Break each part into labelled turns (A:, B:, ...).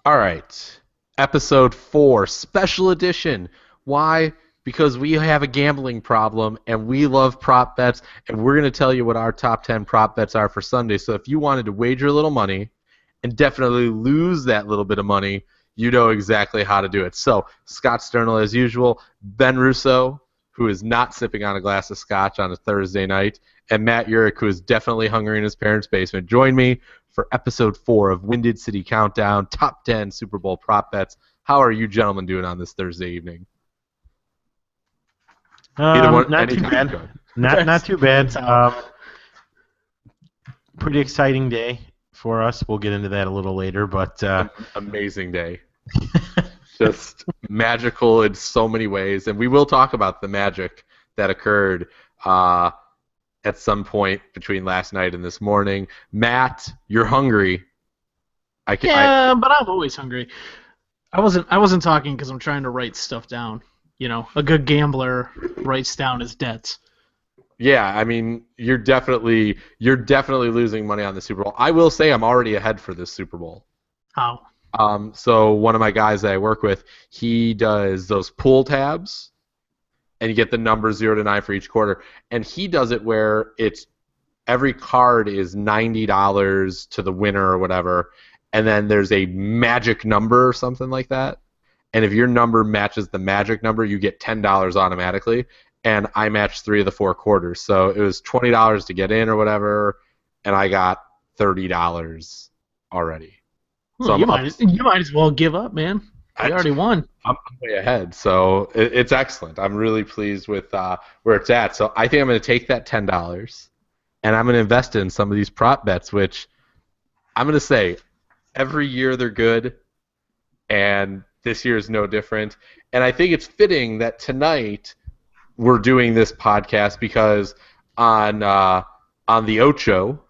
A: All right. Episode 4, special edition. Why? Because we have a gambling problem and we love prop bets, and we're going to tell you what our top 10 prop bets are for Sunday. So if you wanted to wager a little money and definitely lose that little bit of money, you know exactly how to do it. So, Scott Sternal, as usual, Ben Russo, who is not sipping on a glass of scotch on a Thursday night, and Matt Urich, who is definitely hungry in his parents' basement. Join me for episode 4 of Winded City Countdown, top 10 Super Bowl prop bets. How are you gentlemen doing on this Thursday evening? Either one,
B: Not too
A: anytime.
B: bad. Not too bad. Pretty exciting day for us. We'll get into that a little later, but
A: Amazing day. Just magical in so many ways, and we will talk about the magic that occurred at some point between last night and this morning. Matt, you're hungry.
C: But I'm always hungry. I wasn't talking because I'm trying to write stuff down. You know, a good gambler writes down his debts.
A: Yeah, I mean, you're definitely losing money on the Super Bowl. I will say I'm already ahead for this Super Bowl.
C: How?
A: So one of my guys that I work with, he does those pool tabs, and you get the number 0 to 9 for each quarter. And he does it where it's every card is $90 to the winner or whatever, and then there's a magic number or something like that. And if your number matches the magic number, you get $10 automatically. And I matched 3 of the 4 quarters, so it was $20 to get in or whatever, and I got $30 already. So
C: you might as well give up, man. You already won.
A: I'm way ahead, so it's excellent. I'm really pleased with where it's at. So I think I'm going to take that $10, and I'm going to invest it in some of these prop bets, which I'm going to say every year they're good, and this year is no different. And I think it's fitting that tonight we're doing this podcast because on the Ocho,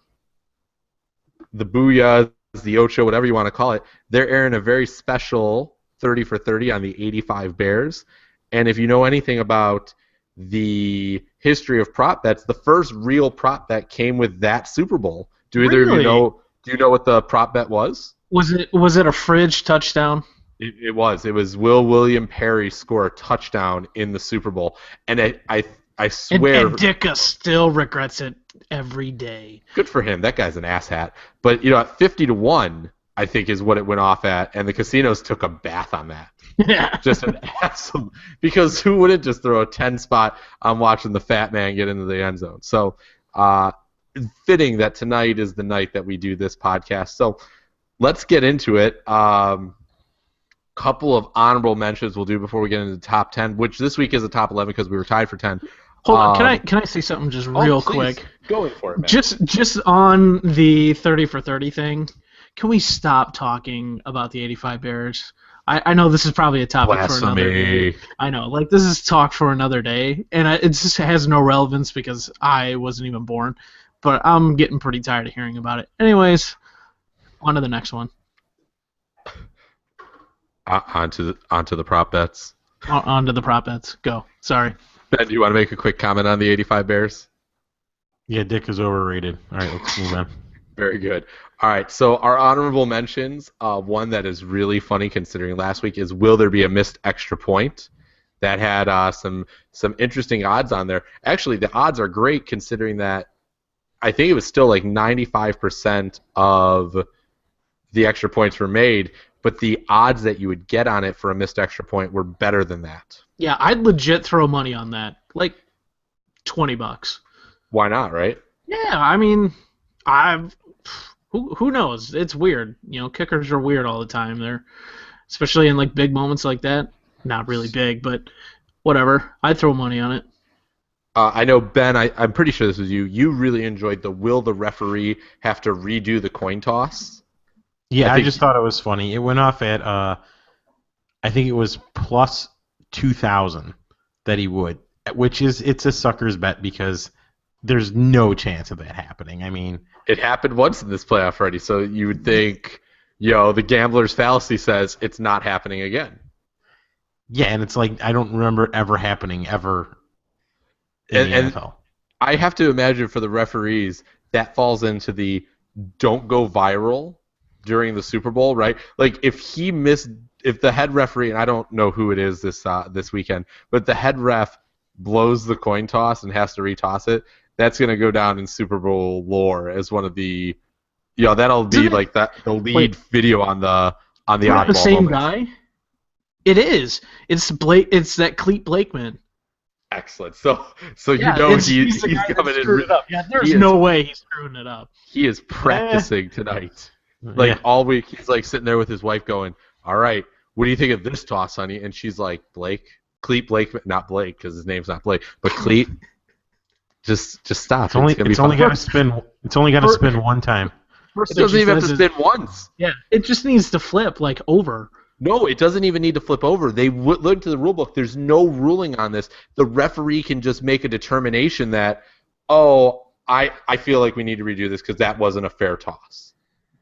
A: the Booyah, the Ocho, whatever you want to call it, they're airing a very special 30 for 30 on the 85 Bears. And if you know anything about the history of prop bets, the first real prop bet came with that Super Bowl. Do either of you know? Do you know what the prop bet was?
C: Was it a fridge touchdown?
A: It was. It was Will William Perry score a touchdown in the Super Bowl, and I swear.
C: And Dicka still regrets it every day.
A: Good for him. That guy's an asshat. But at 50-1, I think is what it went off at, and the casinos took a bath on that.
C: Yeah.
A: Just an absolute. Because who wouldn't just throw a 10 spot on watching the fat man get into the end zone? So, fitting that tonight is the night that we do this podcast. So, let's get into it. Couple of honorable mentions we'll do before we get into the top 10, which this week is a top 11 because we were tied for 10.
C: Hold on, can I say something just real quick?
A: Go for it, man.
C: Just on the 30 for 30 thing, can we stop talking about the 85 Bears? I know this is probably a topic for another day. I know, this is talk for another day, and it just has no relevance because I wasn't even born, but I'm getting pretty tired of hearing about it. Anyways, on to the next one.
A: Onto the prop bets.
C: Onto the prop bets. Go. Sorry.
A: Ben, do you want to make a quick comment on the 85 Bears?
B: Yeah, Dick is overrated. All right, let's move on.
A: Very good. All right, so our honorable mentions, one that is really funny considering last week is will there be a missed extra point? That had some interesting odds on there. Actually, the odds are great considering that I think it was still 95% of the extra points were made, but the odds that you would get on it for a missed extra point were better than that.
C: Yeah, I'd legit throw money on that. $20.
A: Why not, right?
C: Yeah, I mean, who knows? It's weird. Kickers are weird all the time. They're especially in big moments like that. Not really big, but whatever. I'd throw money on it.
A: I know, Ben, I'm pretty sure this was you. You really enjoyed the will the referee have to redo the coin toss?
B: Yeah, I just thought it was funny. It went off at, I think it was plus 2,000 that he would, it's a sucker's bet because there's no chance of that happening. I mean,
A: it happened once in this playoff already, so you would think, the gambler's fallacy says it's not happening again.
B: Yeah, and it's I don't remember it ever happening ever in the NFL.
A: I have to imagine for the referees, that falls into the don't go viral during the Super Bowl, right? Like if the head referee, and I don't know who it is this weekend, but the head ref blows the coin toss and has to retoss it, that's going to go down in Super Bowl lore as one of the, that'll be like the lead video on the
C: not the
A: oddball
C: same
A: moments.
C: guy. It is. It's that Clete Blakeman.
A: Excellent. So
C: Yeah,
A: he's coming in.
C: It up. Yeah, there's no way he's screwing it up.
A: He is practicing tonight. Like all week, he's like sitting there with his wife going, "All right, what do you think of this toss, honey?" And she's like, Clete Blakeman, not Blake because his name's not Blake, but Clete. Just stop.
B: It's only got to spin. It's only got to spin one time.
A: It doesn't even have to spin once.
C: Yeah, it just needs to flip like over.
A: No, it doesn't even need to flip over. They look to the rule book. There's no ruling on this. The referee can just make a determination that, I feel like we need to redo this because that wasn't a fair toss.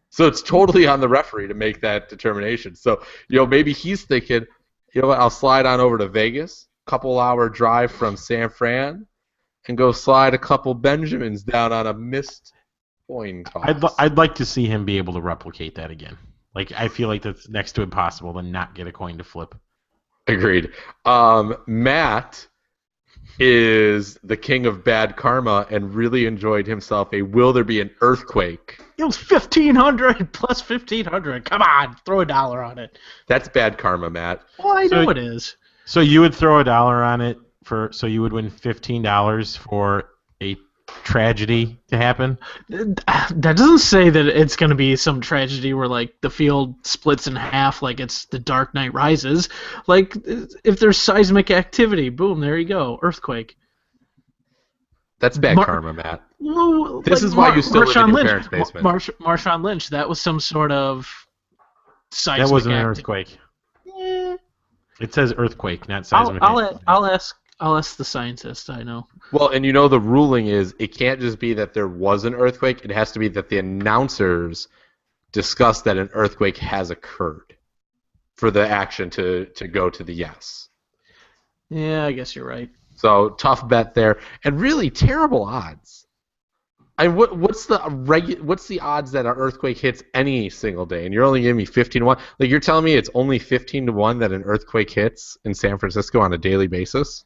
A: So it's totally on the referee to make that determination. So, maybe he's thinking, you know what, I'll slide on over to Vegas, couple-hour drive from San Fran, and go slide a couple Benjamins down on a missed coin toss.
B: I'd like to see him be able to replicate that again. Like, I feel like that's next to impossible to not get a coin to flip.
A: Agreed. Matt is the king of bad karma and really enjoyed himself a Will There Be an Earthquake?
C: It was 1,500 plus 1,500. Come on, throw $1 on it.
A: That's bad karma, Matt.
C: Well, I know it is.
B: So you would throw $1 on it so you would win $15 for a tragedy to happen?
C: That doesn't say that it's going to be some tragedy where like the field splits in half like it's The Dark Knight Rises. Like if there's seismic activity, boom, there you go, earthquake.
A: That's bad karma, Matt.
C: Well,
A: this is why you still live in your parents' basement.
C: Marshawn Lynch, that was some sort of seismic
B: That wasn't an earthquake. It says earthquake, not seismic.
C: I'll ask the scientist. I know.
A: Well, and the ruling is it can't just be that there was an earthquake. It has to be that the announcers discussed that an earthquake has occurred for the action to go to the yes.
C: Yeah, I guess you're right.
A: So tough bet there, and really terrible odds. What's the odds that an earthquake hits any single day? And you're only giving me 15-1. Like you're telling me it's only 15-1 that an earthquake hits in San Francisco on a daily basis?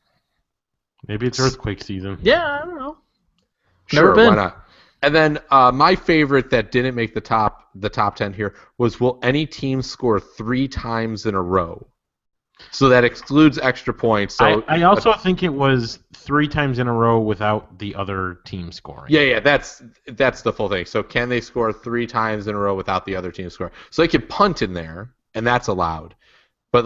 B: Maybe it's earthquake season.
C: Yeah, I don't know.
A: Sure, why not? And then my favorite that didn't make the top 10 here was, will any team score 3 times in a row? So that excludes extra points. So
B: I also think it was 3 times in a row without the other team scoring.
A: Yeah, that's the full thing. So can they score 3 times in a row without the other team scoring? So they could punt in there, and that's allowed. But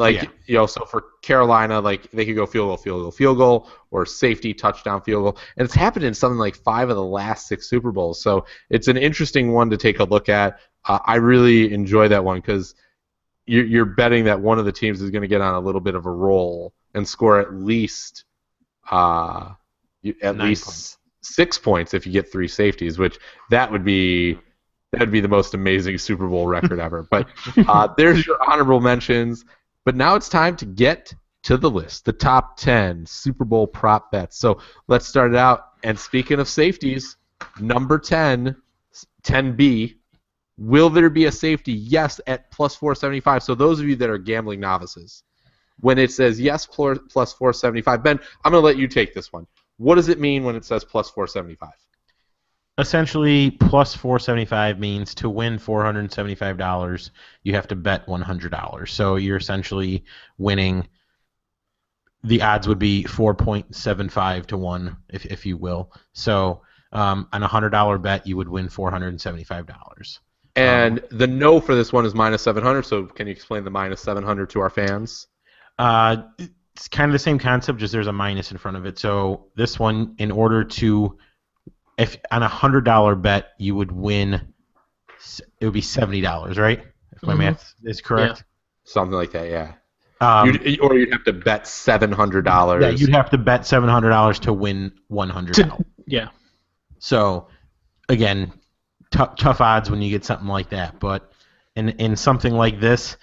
A: so for Carolina, like they could go field goal, or safety, touchdown, field goal, and it's happened in something like 5 of the last 6 Super Bowls. So it's an interesting one to take a look at. I really enjoy that one because you're betting that one of the teams is going to get on a little bit of a roll and score at least 6 points if you get 3 safeties, which that would be the most amazing Super Bowl record ever. But there's your honorable mentions. But now it's time to get to the list, the top 10 Super Bowl prop bets. So let's start it out. And speaking of safeties, number 10, 10B, will there be a safety? Yes, at plus 475. So those of you that are gambling novices, when it says yes plus 475, Ben, I'm going to let you take this one. What does it mean when it says plus 475?
B: Essentially, plus 475 means to win $475, you have to bet $100. So you're essentially winning. The odds would be 4.75 to 1, if you will. So on a $100 bet, you would win $475.
A: And the no for this one is minus 700. So can you explain the minus 700 to our fans?
B: It's kind of the same concept, just there's a minus in front of it. So this one, in order to, if on a $100 bet, you would win, it would be $70, right? If my math is correct.
A: Yeah. Something like that, yeah. Or you'd have to bet $700.
B: Yeah, you'd have to bet $700 to win $100.
C: Yeah.
B: So, again, tough odds when you get something like that. But in something like this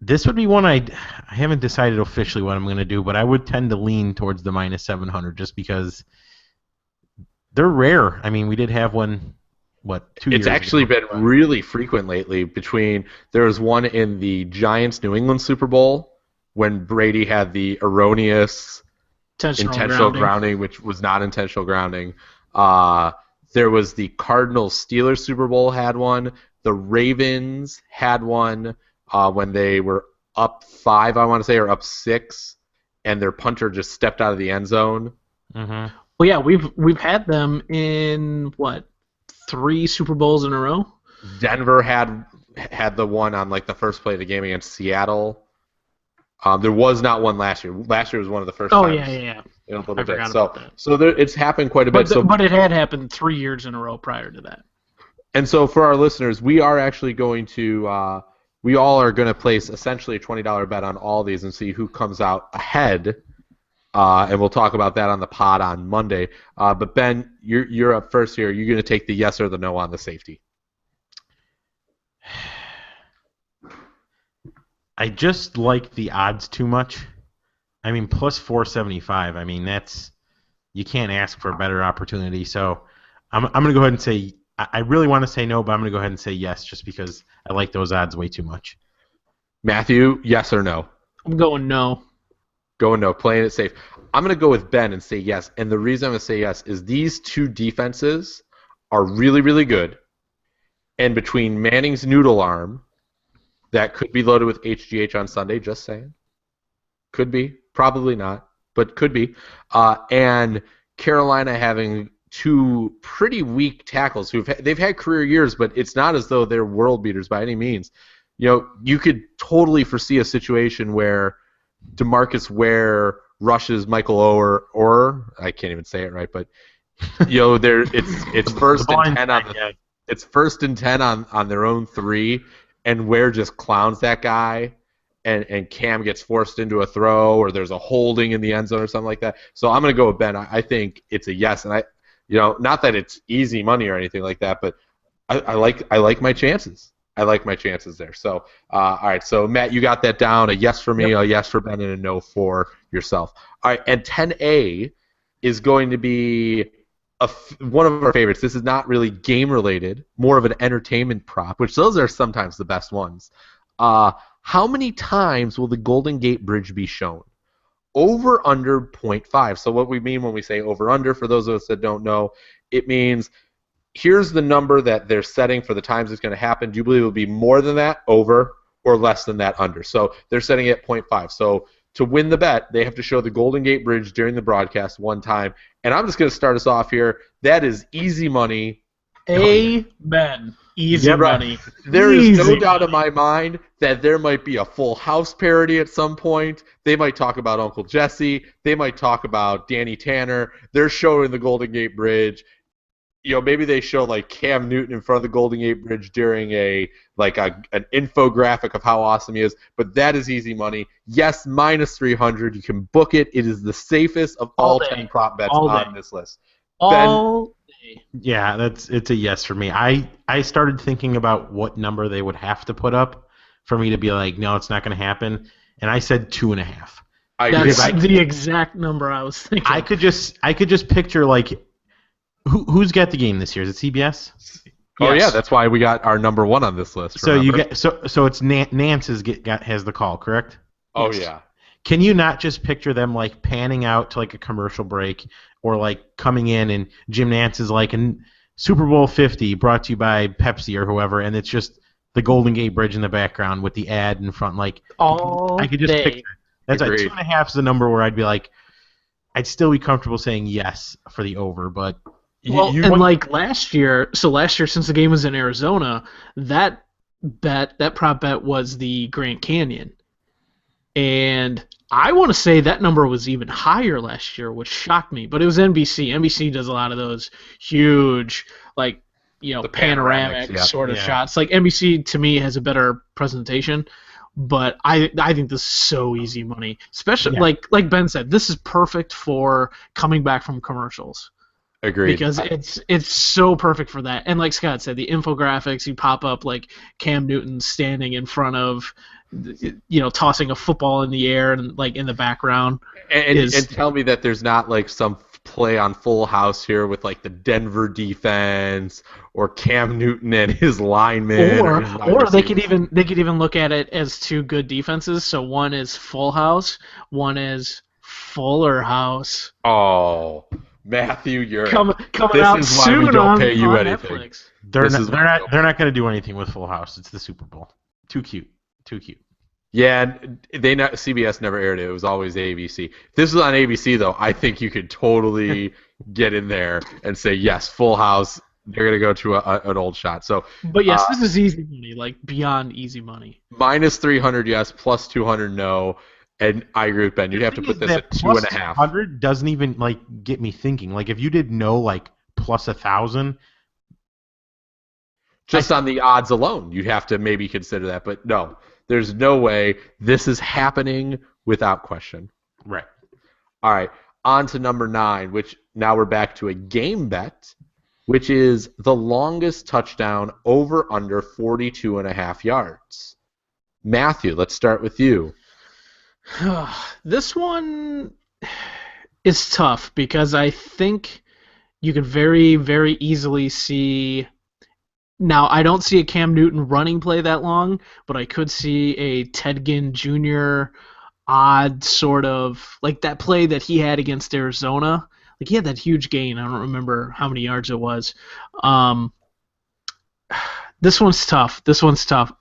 B: would be one I haven't decided officially what I'm going to do, but I would tend to lean towards the minus 700 just because they're rare. I mean, we did have one 2 years
A: It's actually
B: ago.
A: been really frequent lately. There was one in the Giants New England Super Bowl when Brady had the erroneous intentional grounding, which was not intentional grounding. There was the Cardinals Steelers Super Bowl had one. The Ravens had one when they were up 5, I want to say, or up 6, and their punter just stepped out of the end zone.
B: Mm-hmm.
C: Well, yeah, we've had them in 3 Super Bowls in a row.
A: Denver had the one on like the first play of the game against Seattle. There was not one last year. Last year was one of the first times.
C: Oh yeah.
A: I
C: forgot about that.
A: So it's happened quite a bit.
C: But it had happened 3 years in a row prior to that.
A: And so for our listeners, we are actually going to we all are going to place essentially a $20 bet on all these and see who comes out ahead. And we'll talk about that on the pod on Monday. But Ben, you're up first here. You're going to take the yes or the no on the safety.
B: I just like the odds too much. I mean, plus 475. I mean, you can't ask for a better opportunity. So I'm going to go ahead and say I really want to say no, but I'm going to go ahead and say yes, just because I like those odds way too much.
A: Matthew, yes or no?
C: I'm going no.
A: Going no, playing it safe. I'm going to go with Ben and say yes. And the reason I'm going to say yes is these two defenses are really, really good. And between Manning's noodle arm, that could be loaded with HGH on Sunday, just saying. Could be. Probably not, but could be. And Carolina having 2 pretty weak tackles they've had career years, but it's not as though they're world beaters by any means. You could totally foresee a situation where DeMarcus Ware rushes Michael Oher, I can't even say it right, but it's first and 10 on it's first and 10 on their own 3, and Ware just clowns that guy, and Cam gets forced into a throw, or there's a holding in the end zone or something like that. So I'm going to go with Ben. I think it's a yes, and not that it's easy money or anything like that, but I like my chances. I like my chances there. So, all right. So, Matt, you got that down. A yes for me, a yes for Ben, and a no for yourself. All right. And 10A is going to be one of our favorites. This is not really game related, more of an entertainment prop, which those are sometimes the best ones. How many times will the Golden Gate Bridge be shown? Over under 0.5. So what we mean when we say over under, for those of us that don't know, it means here's the number that they're setting for the times it's going to happen. Do you believe it will be more than that, over, or less than that, under? So they're setting it at 0.5. So to win the bet, they have to show the Golden Gate Bridge during the broadcast one time. And I'm just going to start us off here. That is easy money.
C: Amen. Easy money.
A: There is no doubt in my mind that there might be a Full House parody at some point. They might talk about Uncle Jesse. They might talk about Danny Tanner. They're showing the Golden Gate Bridge. Maybe they show like Cam Newton in front of the Golden Gate Bridge during an infographic of how awesome he is. But that is easy money. Yes, minus 300. You can book it. It is the safest of all 10 prop bets on this list.
C: All day.
B: Yeah, it's a yes for me. I started thinking about what number they would have to put up for me to be like, no, it's not going to happen. And I said 2.5.
C: That's the exact number I was thinking.
B: I could just picture like. Who's got the game this year? Is it CBS?
A: Oh yes. Yeah, that's why we got our number 1 on this list.
B: So remember? So it's Nance has the call, correct?
A: Oh yeah.
B: Can you not just picture them like panning out to like a commercial break, or like coming in and Jim Nance is like in Super Bowl 50 brought to you by Pepsi or whoever, and it's just the Golden Gate Bridge in the background with the ad in front. Like I could just picture. That's like 2.5 is the number where I'd be like, I'd still be comfortable saying yes for the over, but.
C: Like last year, since the game was in Arizona, that prop bet was the Grand Canyon. And I want to say that number was even higher last year, which shocked me. But it was NBC. NBC does a lot of those huge, the panoramic sort of shots. Like NBC, to me, has a better presentation. But I think this is so easy money. Especially, like Ben said, this is perfect for coming back from commercials.
A: Agreed.
C: Because it's so perfect for that. And like Scott said, the infographics, you pop up like Cam Newton standing in front of, tossing a football in the air and like in the background.
A: And tell me that there's not like some play on Full House here with like the Denver defense or Cam Newton and his linemen
C: or they could even look at it as two good defenses. So one is Full House, one is Fuller House.
A: Oh, Matthew, you're
C: coming
A: this
C: out
A: is why
C: soon
A: we don't pay you
C: on
A: anything.
C: Netflix.
B: They're not going to do anything with Full House. It's the Super Bowl. Too cute.
A: Yeah, and CBS never aired it. It was always ABC. If this was on ABC, though, I think you could totally get in there and say, yes, Full House, they're going to go to an old shot. So,
C: but yes, this is easy money, like beyond easy money.
A: Minus 300, yes, plus 200, no. And I agree with Ben. You'd have to put this at 2.5.
B: 200 doesn't even like get me thinking. Like if you did no like plus 1,000.
A: Just on the odds alone, you'd have to maybe consider that. But no. There's no way this is happening without question.
B: Right.
A: All right. On to number 9, which now we're back to a game bet, which is the longest touchdown over under 42.5 yards. Matthew, let's start with you.
C: This one is tough because I think you could very, very easily see. Now, I don't see a Cam Newton running play that long, but I could see a Ted Ginn Jr. odd sort of, like that play that he had against Arizona. Like he had that huge gain. I don't remember how many yards it was. This one's tough.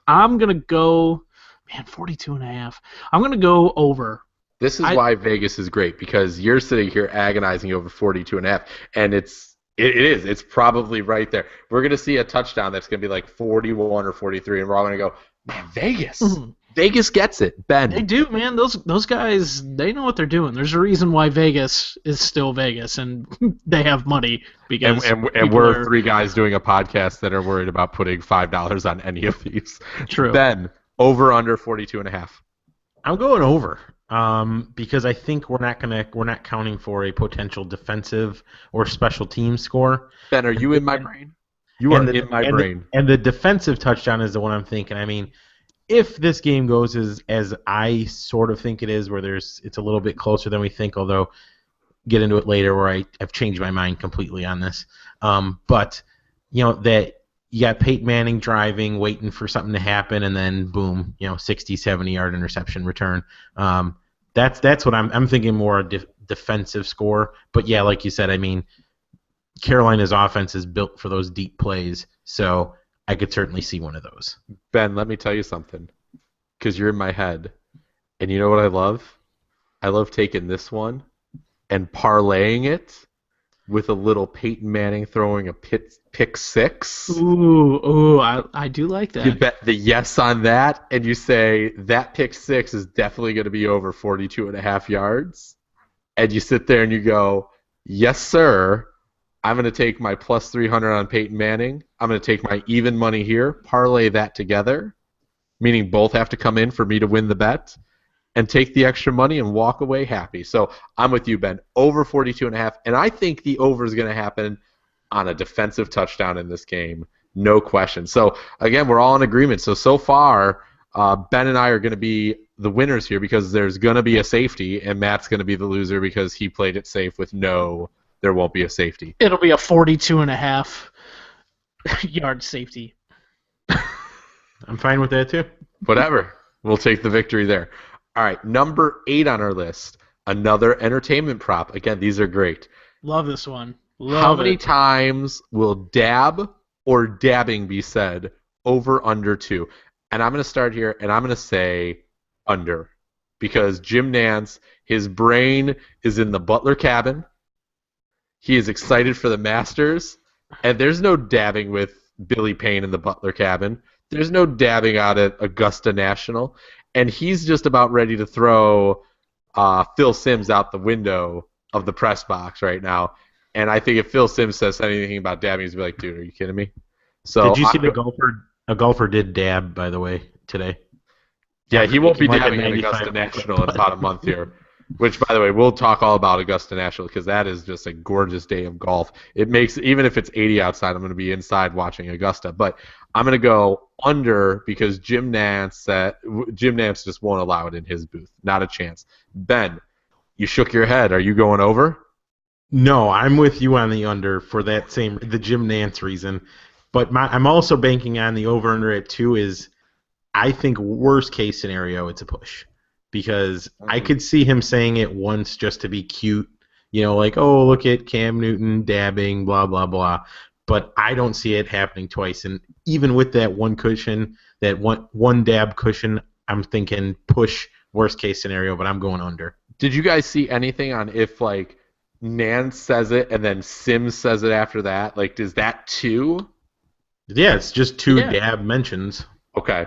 C: I'm going to go, 42.5. I'm going to go over.
A: This is why Vegas is great, because you're sitting here agonizing over 42.5, and it is. It's probably right there. We're going to see a touchdown that's going to be like 41 or 43, and we're all going to go, man, Vegas. Mm-hmm. Vegas gets it. Ben.
C: They do, man. Those guys, they know what they're doing. There's a reason why Vegas is still Vegas, and they have money. Because
A: and we're three guys doing a podcast that are worried about putting $5 on any of these.
C: True.
A: Ben, over under 42.5.
B: I'm going over. Because I think we're not counting for a potential defensive or special team score.
A: Ben, are you in my brain? You are in my brain.
B: And the defensive touchdown is the one I'm thinking. I mean, if this game goes as I sort of think it is, where it's a little bit closer than we think, although get into it later where I've changed my mind completely on this. But that you got Peyton Manning driving, waiting for something to happen, and then boom, 60, 70-yard interception return. That's what I'm thinking, more a defensive score. But yeah, like you said, I mean, Carolina's offense is built for those deep plays, so I could certainly see one of those.
A: Ben, let me tell you something, because you're in my head, and you know what I love? I love taking this one and parlaying it with a little Peyton Manning throwing a pick six.
C: Ooh, I do like that.
A: You bet the yes on that, and you say that pick six is definitely going to be over 42.5 yards, and you sit there and you go, yes, sir, I'm going to take my plus 300 on Peyton Manning. I'm going to take my even money here, parlay that together, meaning both have to come in for me to win the bet, and take the extra money and walk away happy. So I'm with you, Ben. Over 42.5, and I think the over is going to happen on a defensive touchdown in this game, no question. So again, we're all in agreement. So far, Ben and I are going to be the winners here because there's going to be a safety, and Matt's going to be the loser because he played it safe with there won't be a safety.
C: It'll be a 42.5 yard safety.
B: I'm fine with that too.
A: Whatever. We'll take the victory there. All right, number 8 on our list, another entertainment prop. Again, these are great.
C: Love this one.
A: How many times will dab or dabbing be said over under 2? And I'm going to start here, and I'm going to say under, because Jim Nantz, his brain is in the Butler cabin. He is excited for the Masters, and there's no dabbing with Billy Payne in the Butler cabin. There's no dabbing out at Augusta National. And he's just about ready to throw Phil Simms out the window of the press box right now. And I think if Phil Simms says anything about dabbing, he's going to be like, dude, are you kidding me? So
B: did you see a golfer did dab, by the way, today?
A: Yeah, he won't be dabbing at Augusta National in about a month here. Which, by the way, we'll talk all about Augusta National because that is just a gorgeous day of golf. It makes, even if it's 80 outside, I'm going to be inside watching Augusta. But I'm going to go under because Jim Nantz just won't allow it in his booth. Not a chance. Ben, you shook your head. Are you going over?
B: No, I'm with you on the under for the Jim Nance reason. But I'm also banking on the over-under at 2 is, I think, worst case scenario, it's a push. Because I could see him saying it once just to be cute. Like, oh, look at Cam Newton dabbing, blah, blah, blah. But I don't see it happening twice. And even with that one cushion, that one dab cushion, I'm thinking push, worst case scenario, but I'm going under.
A: Did you guys see anything on if, like, Nance says it and then Sims says it after that? Like, is that 2?
B: Yeah, it's just 2 dab mentions.
A: Okay.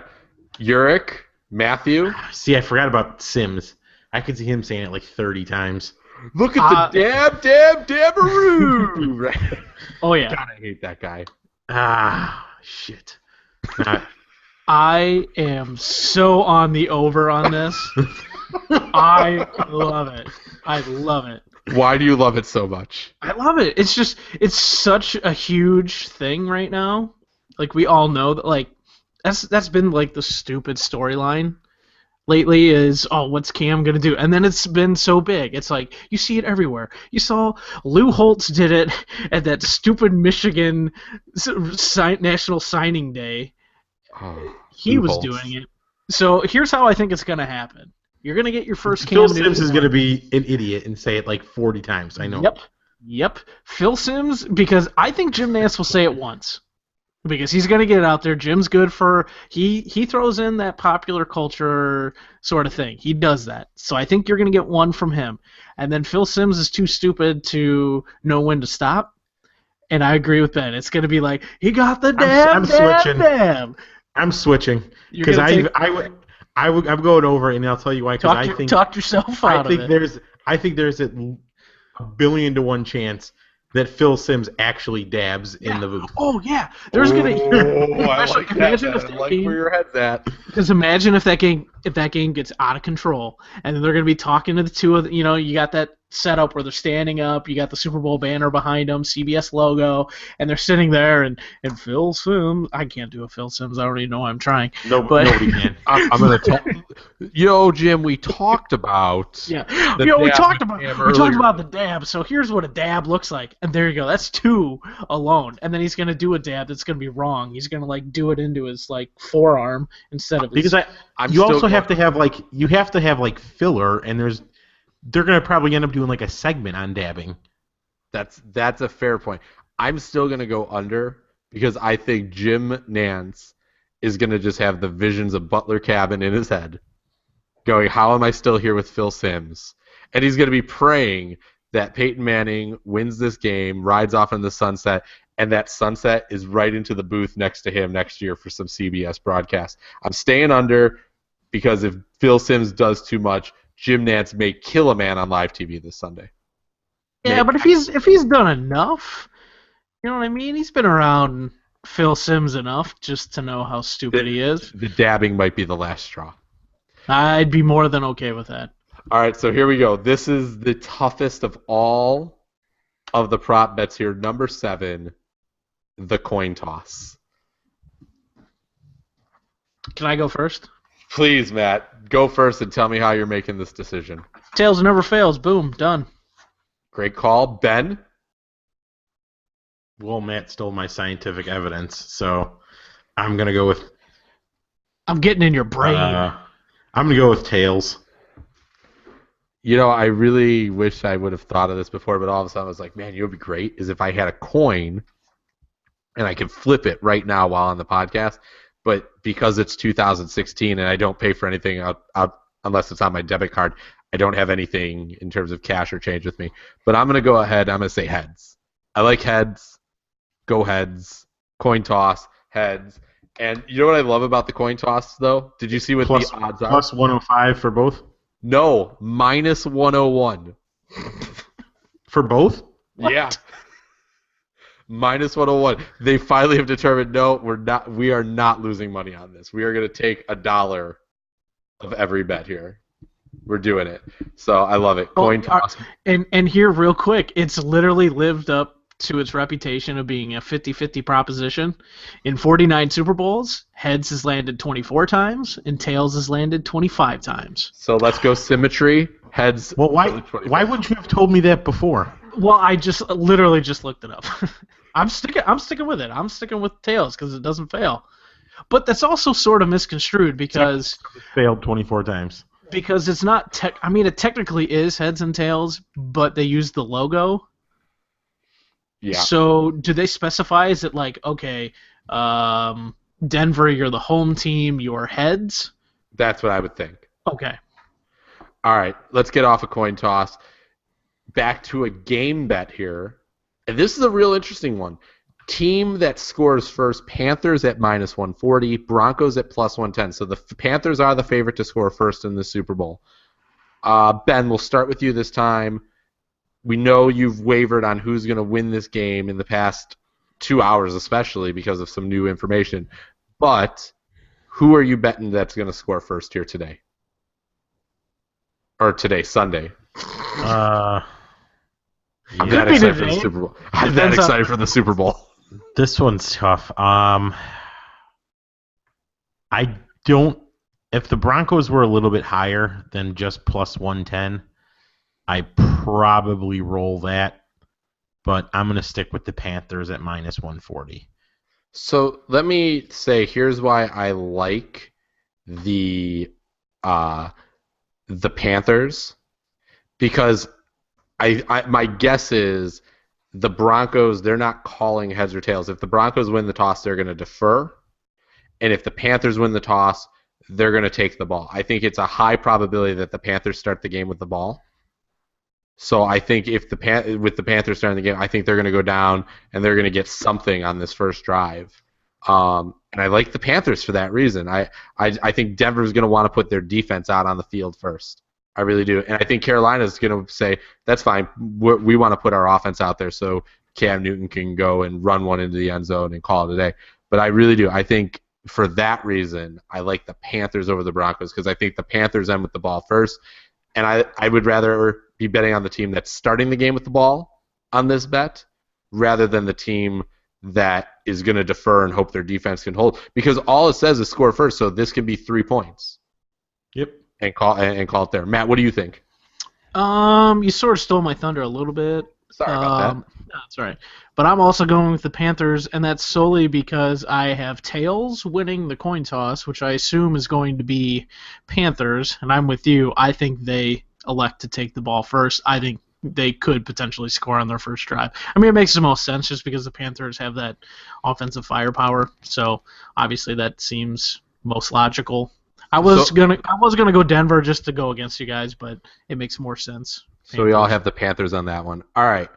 A: Uric, Matthew?
B: See, I forgot about Sims. I could see him saying it like 30 times.
A: Look at the dabbaroo! Right?
C: Oh, yeah.
A: God, I hate that guy.
B: Shit.
C: I am so on the over on this. I love it. I love it.
A: Why do you love it so much?
C: I love it. It's such a huge thing right now. Like, we all know that, like, that's been, like, the stupid storyline lately is, oh, what's Cam going to do? And then it's been so big. It's like, you see it everywhere. You saw Lou Holtz did it at that stupid Michigan National Signing Day.
A: Oh,
C: he was doing it. So here's how I think it's going to happen. You're going to get your first Cam
B: Phil Sims is going to be an idiot and say it like 40 times. I know.
C: Yep. Phil Sims, because I think Jim Nance will say it once. Because he's going to get it out there. Jim's good for... He throws in that popular culture sort of thing. He does that. So I think you're going to get one from him. And then Phil Sims is too stupid to know when to stop. And I agree with Ben. It's going to be like, he got the
B: I'm switching.
C: dab.
B: I'm switching. Because I'm going over, and I'll tell you why.
C: Talk yourself out of it.
B: I think there's a 1,000,000,000 to 1 chance that Phil Sims actually dabs in the booth.
C: Oh yeah, there's gonna.
A: I like that. I like where your head's at.
C: Because imagine if that game gets out of control, and then they're gonna be talking to the two of you got that setup where they're standing up, you got the Super Bowl banner behind them, CBS logo, and they're sitting there, and Phil Sims. I can't do a Phil Sims. I don't even know why I'm trying.
B: Nobody can.
A: I'm gonna talk. Jim, we talked about.
C: Yeah. We talked about the dab. So here's what a dab looks like, and there you go. That's 2 alone, and then he's gonna do a dab that's gonna be wrong. He's gonna like do it into his like forearm instead of his.
B: Because you also have to have like filler, and they're gonna probably end up doing like a segment on dabbing.
A: That's a fair point. I'm still gonna go under because I think Jim Nance is gonna just have the visions of Butler Cabin in his head, going, "How am I still here with Phil Sims?" And he's gonna be praying that Peyton Manning wins this game, rides off in the sunset, and that sunset is right into the booth next to him next year for some CBS broadcast. I'm staying under because if Phil Sims does too much, Jim Nance may kill a man on live TV this Sunday.
C: Yeah, but if he's done enough, you know what I mean? He's been around Phil Sims enough just to know how stupid he is.
A: The dabbing might be the last straw.
C: I'd be more than okay with that.
A: All right, so here we go. This is the toughest of all of the prop bets here. Number 7, the coin toss.
C: Can I go first?
A: Please, Matt, go first and tell me how you're making this decision.
C: Tails never fails. Boom, done.
A: Great call. Ben?
B: Well, Matt stole my scientific evidence, so I'm going to go with...
C: I'm getting in your brain.
B: I'm going to go with tails.
A: I really wish I would have thought of this before, but all of a sudden I was like, man, would be great is if I had a coin and I could flip it right now while on the podcast. But because it's 2016 and I don't pay for anything out unless it's on my debit card, I don't have anything in terms of cash or change with me. But I'm going to go ahead. I'm going to say heads. I like heads. Go heads. Coin toss. Heads. And you know what I love about the coin toss, though? Did you see what the odds are?
B: Plus 105 for both?
A: No, minus 101.
B: For both?
C: What?
A: Yeah. Minus 101. They finally have determined, no, we are not losing money on this. We are going to take $1 of every bet here. We're doing it. So I love it. Coin toss.
C: And here, real quick, it's literally lived up to its reputation of being a 50-50 proposition. In 49 Super Bowls, heads has landed 24 times, and tails has landed 25 times.
A: So let's go symmetry. Heads.
B: Well, why wouldn't you have told me that before?
C: Well, I literally just looked it up. I'm sticking with it. I'm sticking with tails because it doesn't fail. But that's also sort of misconstrued because
B: failed 24 times.
C: Because it's not it technically is heads and tails, but they use the logo.
A: Yeah.
C: So do they specify? Is it like, okay, Denver, you're the home team, you're heads?
A: That's what I would think.
C: Okay.
A: All right, let's get off a coin toss. Back to a game bet here. And this is a real interesting one. Team that scores first, Panthers at -140, Broncos at +110. So the Panthers are the favorite to score first in the Super Bowl. Ben, we'll start with you this time. We know you've wavered on who's going to win this game in the past 2 hours, especially because of some new information. But who are you betting that's going to score first here today? Or today, Sunday. I'm that excited for the Super Bowl. I'm that excited for the Super Bowl.
B: This one's tough. I don't. If the Broncos were a little bit higher than just +110, I probably roll that. But I'm going to stick with the Panthers at -140.
A: So let me say, here's why I like the Panthers, because my guess is the Broncos, they're not calling heads or tails. If the Broncos win the toss, they're going to defer. And if the Panthers win the toss, they're going to take the ball. I think it's a high probability that the Panthers start the game with the ball. So I think with the Panthers starting the game, I think they're going to go down and they're going to get something on this first drive. And I like the Panthers for that reason. I think Denver's going to want to put their defense out on the field first. I really do. And I think Carolina's going to say, that's fine. We want to put our offense out there so Cam Newton can go and run one into the end zone and call it a day. But I really do. I think for that reason, I like the Panthers over the Broncos because I think the Panthers end with the ball first. And I would rather be betting on the team that's starting the game with the ball on this bet rather than the team that is going to defer and hope their defense can hold. Because all it says is score first, so this could be 3 points.
B: Yep.
A: And call it there. Matt, what do you think?
C: You sort of stole my thunder a little bit.
A: Sorry about that.
C: No, that's all right. But I'm also going with the Panthers, and that's solely because I have tails winning the coin toss, which I assume is going to be Panthers, and I'm with you. I think they elect to take the ball first. I think they could potentially score on their first drive. I mean, it makes the most sense just because the Panthers have that offensive firepower, so obviously that seems most logical. I was gonna go Denver just to go against you guys, but it makes more sense.
A: So we all have the Panthers on that one. All right,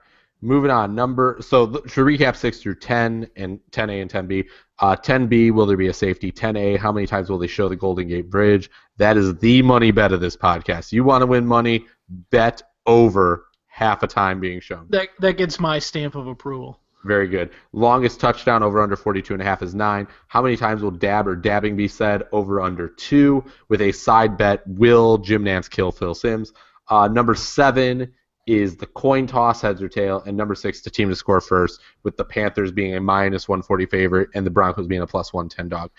A: moving on. So to recap 6 through 10 and 10A and 10B. 10B, will there be a safety? 10A, how many times will they show the Golden Gate Bridge? That is the money bet of this podcast. You want to win money? Bet over half a time being shown.
C: That gets my stamp of approval.
A: Very good. Longest touchdown over under 42.5 is 9. How many times will dab or dabbing be said? Over under 2. With a side bet, will Jim Nantz kill Phil Simms? Number 7 is the coin toss, heads or tail, and number 6, the team to score first, with the Panthers being a -140 favorite and the Broncos being a +110 dog.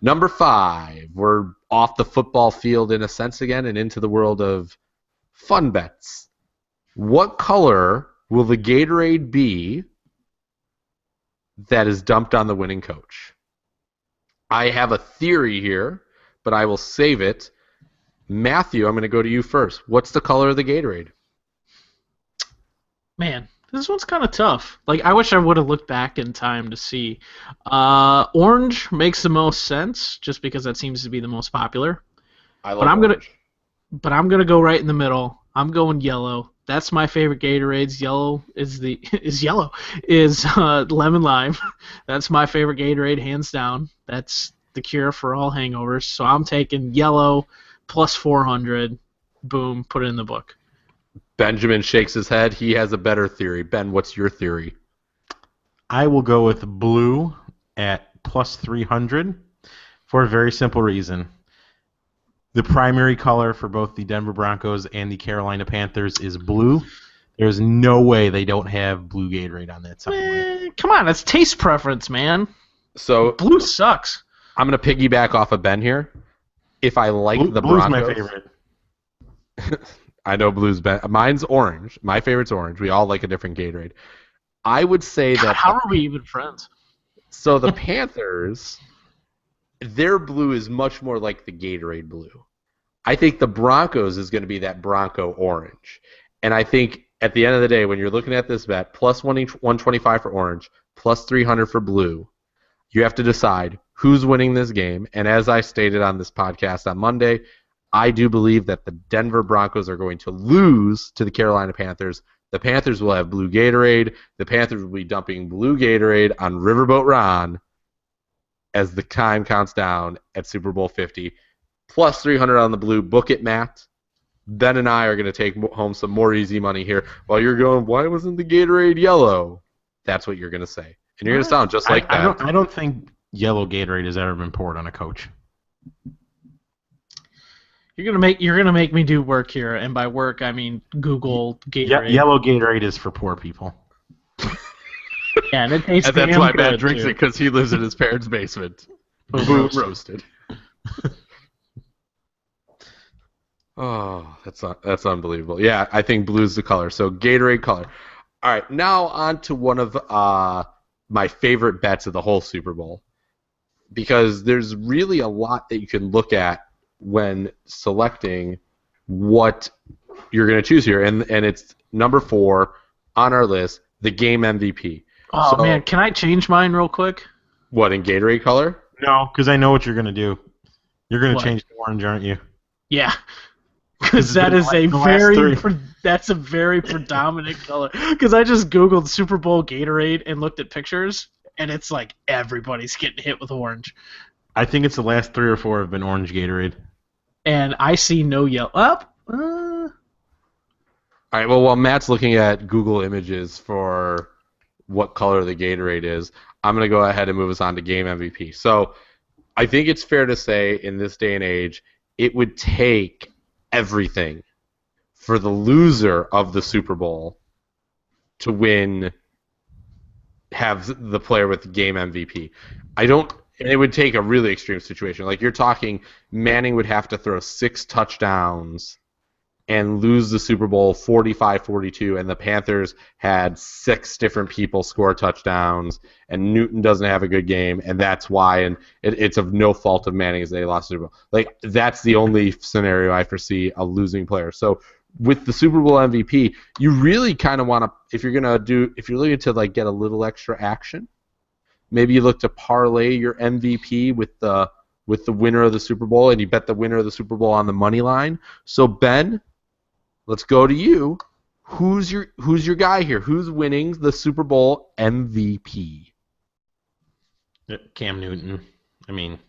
A: Number 5, we're off the football field in a sense again and into the world of fun bets. What color will the Gatorade be that is dumped on the winning coach? I have a theory here, but I will save it. Matthew, I'm going to go to you first. What's the color of the Gatorade?
C: Man, this one's kind of tough. Like, I wish I would have looked back in time to see. Orange makes the most sense, just because that seems to be the most popular.
A: I love orange.
C: But I'm gonna go right in the middle. I'm going yellow. That's my favorite Gatorades. Yellow is lemon lime. That's my favorite Gatorade, hands down. That's the cure for all hangovers. So I'm taking yellow plus 400. Boom, put it in the book.
A: Benjamin shakes his head. He has a better theory. Ben, what's your theory?
B: I will go with blue at plus 300 for a very simple reason. The primary color for both the Denver Broncos and the Carolina Panthers is blue. There's no way they don't have blue Gatorade on that side.
C: Come on, that's taste preference, man.
A: So
C: blue sucks.
A: I'm going to piggyback off of Ben here. If I like the
B: Blue's
A: Broncos,
B: my favorite.
A: I know blue's mine's orange. My favorite's orange. We all like a different Gatorade. I would say
C: God,
A: that.
C: how are we even friends?
A: So the Panthers, their blue is much more like the Gatorade blue. I think the Broncos is going to be that Bronco orange. And I think at the end of the day, when you're looking at this bet, plus 125 for orange, plus 300 for blue, you have to decide who's winning this game. And as I stated on this podcast on Monday, I do believe that the Denver Broncos are going to lose to the Carolina Panthers. The Panthers will have blue Gatorade. The Panthers will be dumping blue Gatorade on Riverboat Ron as the time counts down at Super Bowl 50. Plus 300 on the blue. Book it, Matt. Ben and I are going to take home some more easy money here. While you're going, why wasn't the Gatorade yellow? That's what you're going to say. And you're going to sound just like that.
B: I don't think yellow Gatorade has ever been poured on a coach.
C: You're gonna make me do work here, and by work I mean Google Gatorade.
B: Yellow Gatorade is for poor people.
C: Yeah, and it tastes
A: and that's why Matt
C: good,
A: drinks
C: too.
A: it, because he lives in his parents' basement. Boom roasted. Oh, that's unbelievable. Yeah, I think blue's the color. So Gatorade color. All right, now on to one of my favorite bets of the whole Super Bowl, because there's really a lot that you can look at when selecting what you're going to choose here, and it's number 4 on our list, the game MVP.
C: Oh, man, can I change mine real quick?
A: What, in Gatorade color?
B: No, because I know what you're going to do. You're going to change to orange, aren't you?
C: Yeah, because that is that's a very predominant color. Because I just Googled Super Bowl Gatorade and looked at pictures, and it's like everybody's getting hit with orange.
B: I think it's the last 3 or 4 have been orange Gatorade.
C: And I see no yellow. Up.
A: All right, well, while Matt's looking at Google Images for what color the Gatorade is, I'm going to go ahead and move us on to game MVP. So I think it's fair to say in this day and age, it would take everything for the loser of the Super Bowl to win, have the player with the game MVP. And it would take a really extreme situation. Like, you're talking Manning would have to throw 6 touchdowns and lose the Super Bowl 45-42, and the Panthers had 6 different people score touchdowns, and Newton doesn't have a good game, and that's why, and it's of no fault of Manning as they lost the Super Bowl. Like, that's the only scenario I foresee a losing player. So with the Super Bowl MVP, you really kind of want to, if you're looking to like get a little extra action, maybe you look to parlay your MVP with the winner of the Super Bowl, and you bet the winner of the Super Bowl on the money line. So Ben, let's go to you. Who's your guy here? Who's winning the Super Bowl MVP?
B: Cam Newton. I mean,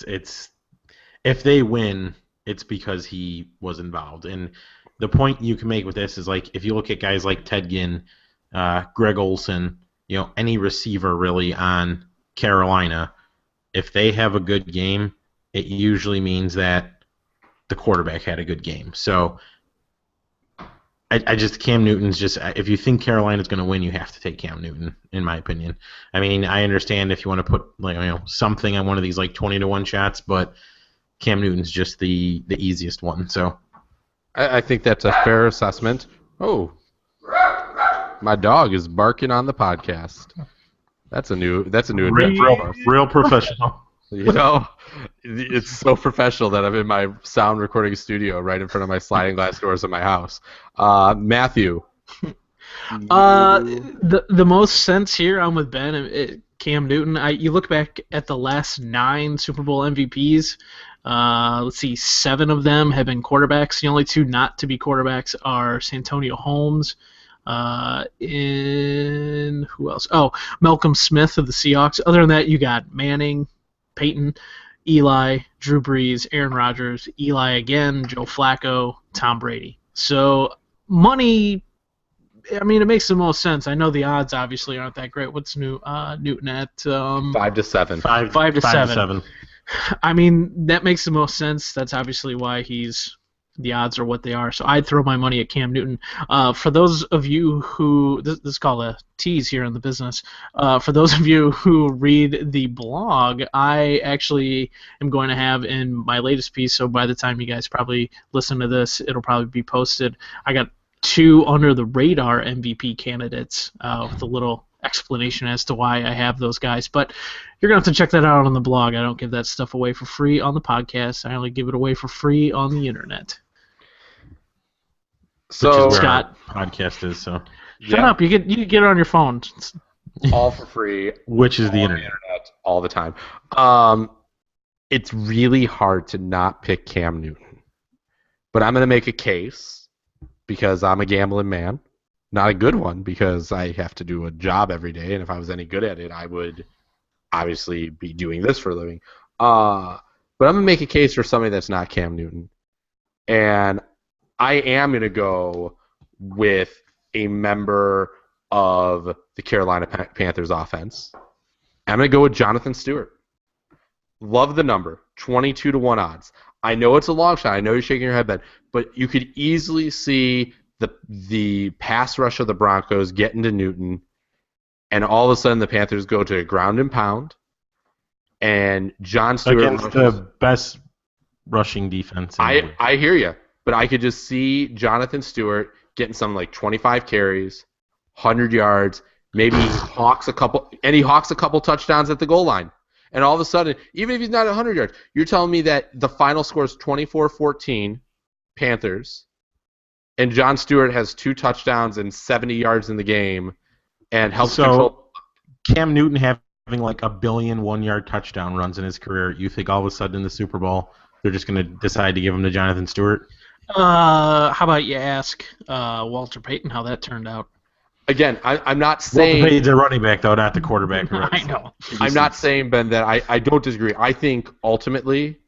B: it's if they win, it's because he was involved. And the point you can make with this is, like, if you look at guys like Ted Ginn, Greg Olsen, any receiver really on Carolina, if they have a good game, it usually means that the quarterback had a good game. So Cam Newton's just, if you think Carolina's going to win, you have to take Cam Newton, in my opinion. I mean, I understand if you want to put something on one of these 20-1 shots, but Cam Newton's just the easiest one. So
A: I think that's a fair assessment. Oh, my dog is barking on the podcast. That's a new
B: real professional.
A: It's so professional that I'm in my sound recording studio right in front of my sliding glass doors of my house. Matthew.
C: The most sense here, I'm with Ben. Cam Newton. You look back at the last 9 Super Bowl MVPs. Let's see, 7 of them have been quarterbacks. The only 2 not to be quarterbacks are Santonio Holmes. Who else? Oh, Malcolm Smith of the Seahawks. Other than that, you got Manning, Peyton, Eli, Drew Brees, Aaron Rodgers, Eli again, Joe Flacco, Tom Brady. So money, I mean, it makes the most sense. I know the odds obviously aren't that great. What's Newton at?
A: 5 to 7.
C: 5 to 7. I mean, that makes the most sense. That's obviously why he's the odds are what they are. So I'd throw my money at Cam Newton. For those of you who this is called a tease here in the business. For those of you who read the blog, I actually am going to have in my latest piece. So by the time you guys probably listen to this, it'll probably be posted. I got 2 under the radar MVP candidates with a little explanation as to why I have those guys. But you're going to have to check that out on the blog. I don't give that stuff away for free on the podcast. I only give it away for free on the internet.
B: So, which is where
C: Scott,
B: our podcast is, so.
C: Shut up. You can get it on your phone.
A: All for free.
B: Which is the internet.
A: All the time. It's really hard to not pick Cam Newton. But I'm going to make a case because I'm a gambling man. Not a good one because I have to do a job every day, and if I was any good at it, I would obviously be doing this for a living. But I'm going to make a case for somebody that's not Cam Newton. And I am going to go with a member of the Carolina Panthers offense. I'm going to go with Jonathan Stewart. Love the number, 22-1 odds. I know it's a long shot. I know you're shaking your head, Ben, but you could easily see the pass rush of the Broncos get into Newton, and all of a sudden the Panthers go to ground and pound, and John Stewart
B: against the best rushing defense.
A: I hear you, but I could just see Jonathan Stewart getting something like 25 carries, 100 yards, maybe he hawks a couple touchdowns at the goal line. And all of a sudden, even if he's not at 100 yards, you're telling me that the final score is 24-14 Panthers, and John Stewart has 2 touchdowns and 70 yards in the game and helps control.
B: Cam Newton having like a billion 1-yard touchdown runs in his career, you think all of a sudden in the Super Bowl they're just going to decide to give him to Jonathan Stewart?
C: How about you ask Walter Payton how that turned out?
A: Again, I'm not saying...
B: Walter Payton's a running back, though, not the quarterback.
C: I know.
A: I'm not saying, Ben, that I don't disagree. I think ultimately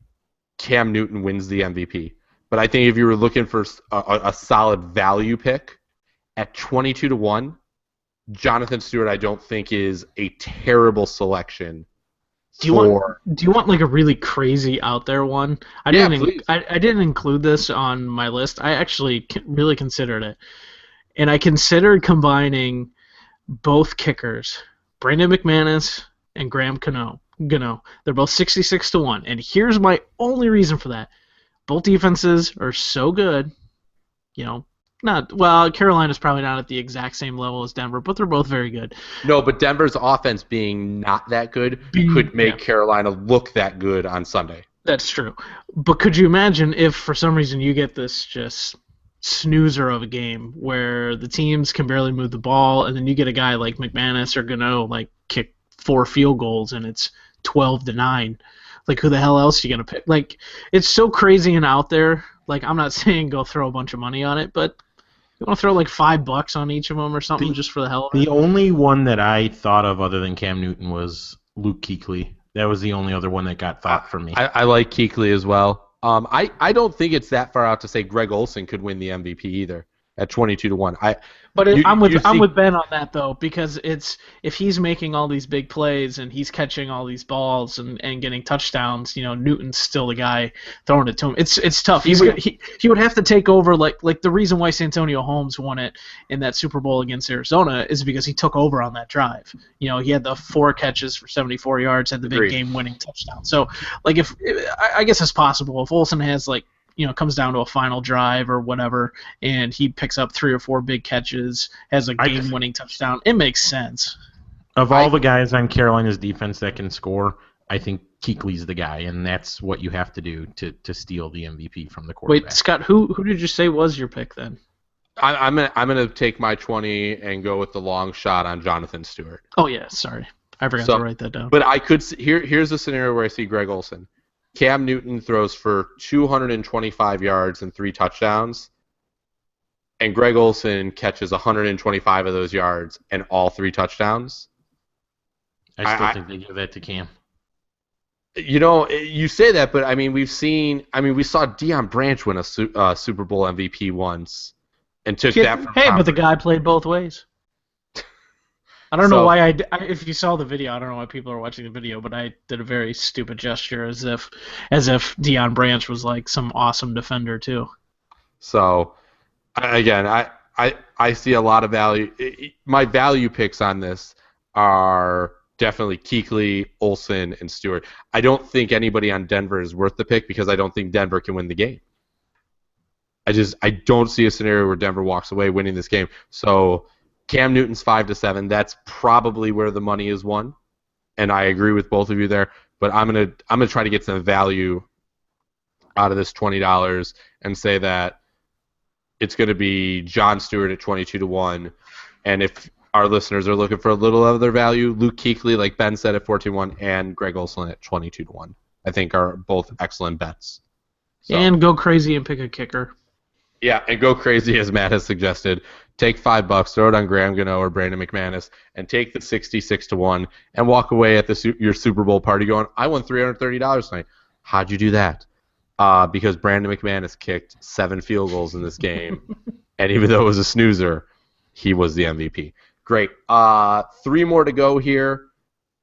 A: Cam Newton wins the MVP. But I think if you were looking for a solid value pick at 22-1, Jonathan Stewart I don't think is a terrible selection.
C: Do you want like a really crazy out there one? I didn't include this on my list. I actually really considered it. And I considered combining both kickers, Brandon McManus and Graham Gano. They're both 66-1. And here's my only reason for that. Both defenses are so good. Carolina's probably not at the exact same level as Denver, but they're both very good.
A: No, but Denver's offense being not that good could make Carolina look that good on Sunday.
C: That's true. But could you imagine if for some reason you get this just snoozer of a game where the teams can barely move the ball, and then you get a guy like McManus or Gano kick 4 field goals and it's 12-9. Who the hell else are you gonna pick? It's so crazy and out there. I'm not saying go throw a bunch of money on it, but you want to throw $5 on each of them or something just for the hell of it.
B: The only one that I thought of other than Cam Newton was Luke Kuechly. That was the only other one that got thought for me.
A: I like Kuechly as well. I don't think it's that far out to say Greg Olsen could win the MVP either at 22-1.
C: I'm with Ben on that though, because if he's making all these big plays and he's catching all these balls and getting touchdowns, Newton's still the guy throwing it to him. It's tough. He would have to take over like the reason why Santonio Holmes won it in that Super Bowl against Arizona is because he took over on that drive. He had the 4 catches for 74 yards, had the big game-winning touchdown. So if I guess it's possible if Olsen has comes down to a final drive or whatever, and he picks up 3 or 4 big catches, has a game-winning touchdown, it makes sense.
B: Of all the guys on Carolina's defense that can score, I think Kuechly's the guy, and that's what you have to do to steal the MVP from the quarterback.
C: Wait, Scott, who did you say was your pick then?
A: I'm gonna take my 20 and go with the long shot on Jonathan Stewart.
C: Oh yeah, sorry, I forgot to write that down.
A: But I could here's a scenario where I see Greg Olsen. Cam Newton throws for 225 yards and 3 touchdowns, and Greg Olsen catches 125 of those yards and all 3 touchdowns.
B: I still think they give that to Cam.
A: You say that, but we saw Deion Branch win a Super Bowl MVP once and took that from Tom
C: but the guy played both ways. I don't know why if you saw the video, I don't know why people are watching the video, but I did a very stupid gesture as if Deion Branch was some awesome defender too.
A: So, again, I see a lot of value. My value picks on this are definitely Kuechly, Olsen, and Stewart. I don't think anybody on Denver is worth the pick because I don't think Denver can win the game. I don't see a scenario where Denver walks away winning this game. So Cam Newton's 5-7. That's probably where the money is won, and I agree with both of you there. But I'm gonna try to get some value out of this $20 and say that it's going to be John Stewart at 22-1, and if our listeners are looking for a little other value, Luke Kuechly, like Ben said, at 14-1, and Greg Olsen at 22-1. I think are both excellent bets.
C: So. And go crazy and pick a kicker.
A: Yeah, and go crazy as Matt has suggested. Take $5, throw it on Graham Gano or Brandon McManus, and take the 66-1, and walk away at your Super Bowl party going, I won $330 tonight. How'd you do that? Because Brandon McManus kicked 7 field goals in this game, and even though it was a snoozer, he was the MVP. Great. 3 more to go here,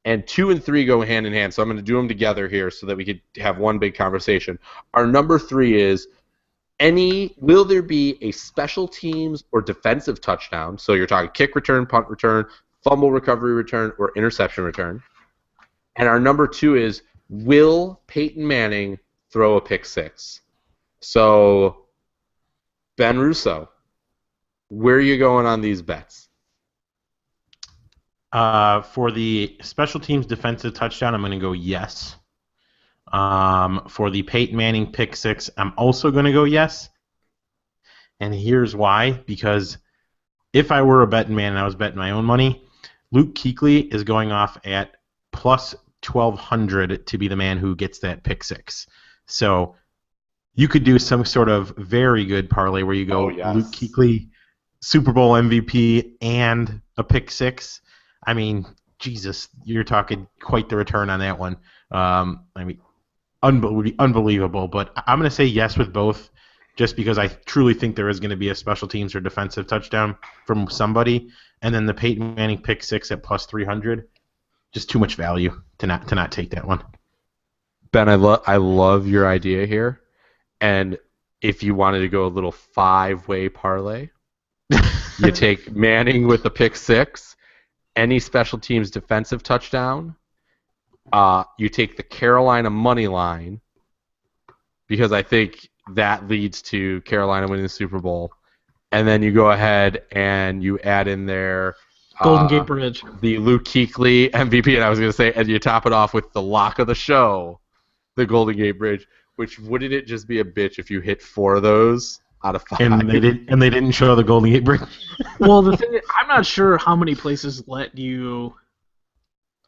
A: and 2 and 3 go hand in hand, so I'm going to do them together here so that we could have one big conversation. Our number 3 is, will there be a special teams or defensive touchdown? So you're talking kick return, punt return, fumble recovery return, or interception return. And our number 2 is, will Peyton Manning throw a pick 6? So, Ben Russo, where are you going on these bets?
B: For the special teams defensive touchdown, I'm going to go yes. For the Peyton Manning pick 6, I'm also going to go yes. And here's why. Because if I were a betting man and I was betting my own money, Luke Kuechly is going off at plus 1,200 to be the man who gets that pick 6. So you could do some sort of very good parlay where you go Luke Kuechly, Super Bowl MVP, and a pick 6. I mean, Jesus, you're talking quite the return on that one. I mean, unbelievable. But I'm going to say yes with both, just because I truly think there is going to be a special teams or defensive touchdown from somebody, and then the Peyton Manning pick 6 at plus 300. Just too much value to not take that one.
A: Ben, I love your idea here, and if you wanted to go a little 5-way parlay, you take Manning with the pick 6, any special teams defensive touchdown. You take the Carolina money line, because I think that leads to Carolina winning the Super Bowl, and then you go ahead and you add in there
C: Golden Gate Bridge,
A: the Luke Kuechly MVP, and I was going to say, and you top it off with the lock of the show, the Golden Gate Bridge. Which, wouldn't it just be a bitch if you hit 4 of those out of 5?
B: And they didn't show the Golden Gate Bridge.
C: Well, the thing is, I'm not sure how many places let you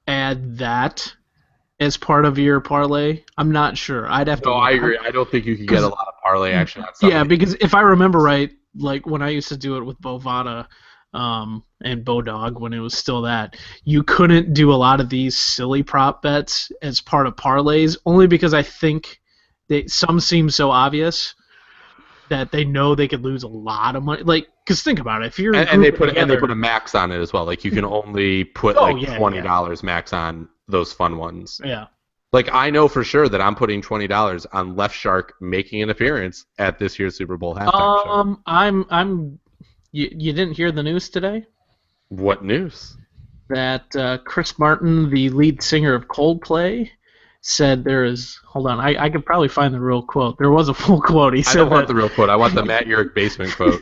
C: add that as part of your parlay. I'm not sure. I'd have to.
A: No, I agree. I don't think you can get a lot of parlay action on something.
C: Yeah, because if I remember right, like when I used to do it with Bovada and Bodog when it was still that, you couldn't do a lot of these silly prop bets as part of parlays, only because I think some seem so obvious that they know they could lose a lot of money. Like, because think about it, if you're
A: and they put a max on it as well. Like you can only put $20 max on those fun ones.
C: Yeah.
A: Like I know for sure that I'm putting $20 on Left Shark making an appearance at this year's Super Bowl halftime show.
C: You didn't hear the news today?
A: What news?
C: That Chris Martin, the lead singer of Coldplay, said there is. Hold on, I could probably find the real quote. There was a full quote. He said
A: I don't want the real quote. I want the Matt Urick basement quote.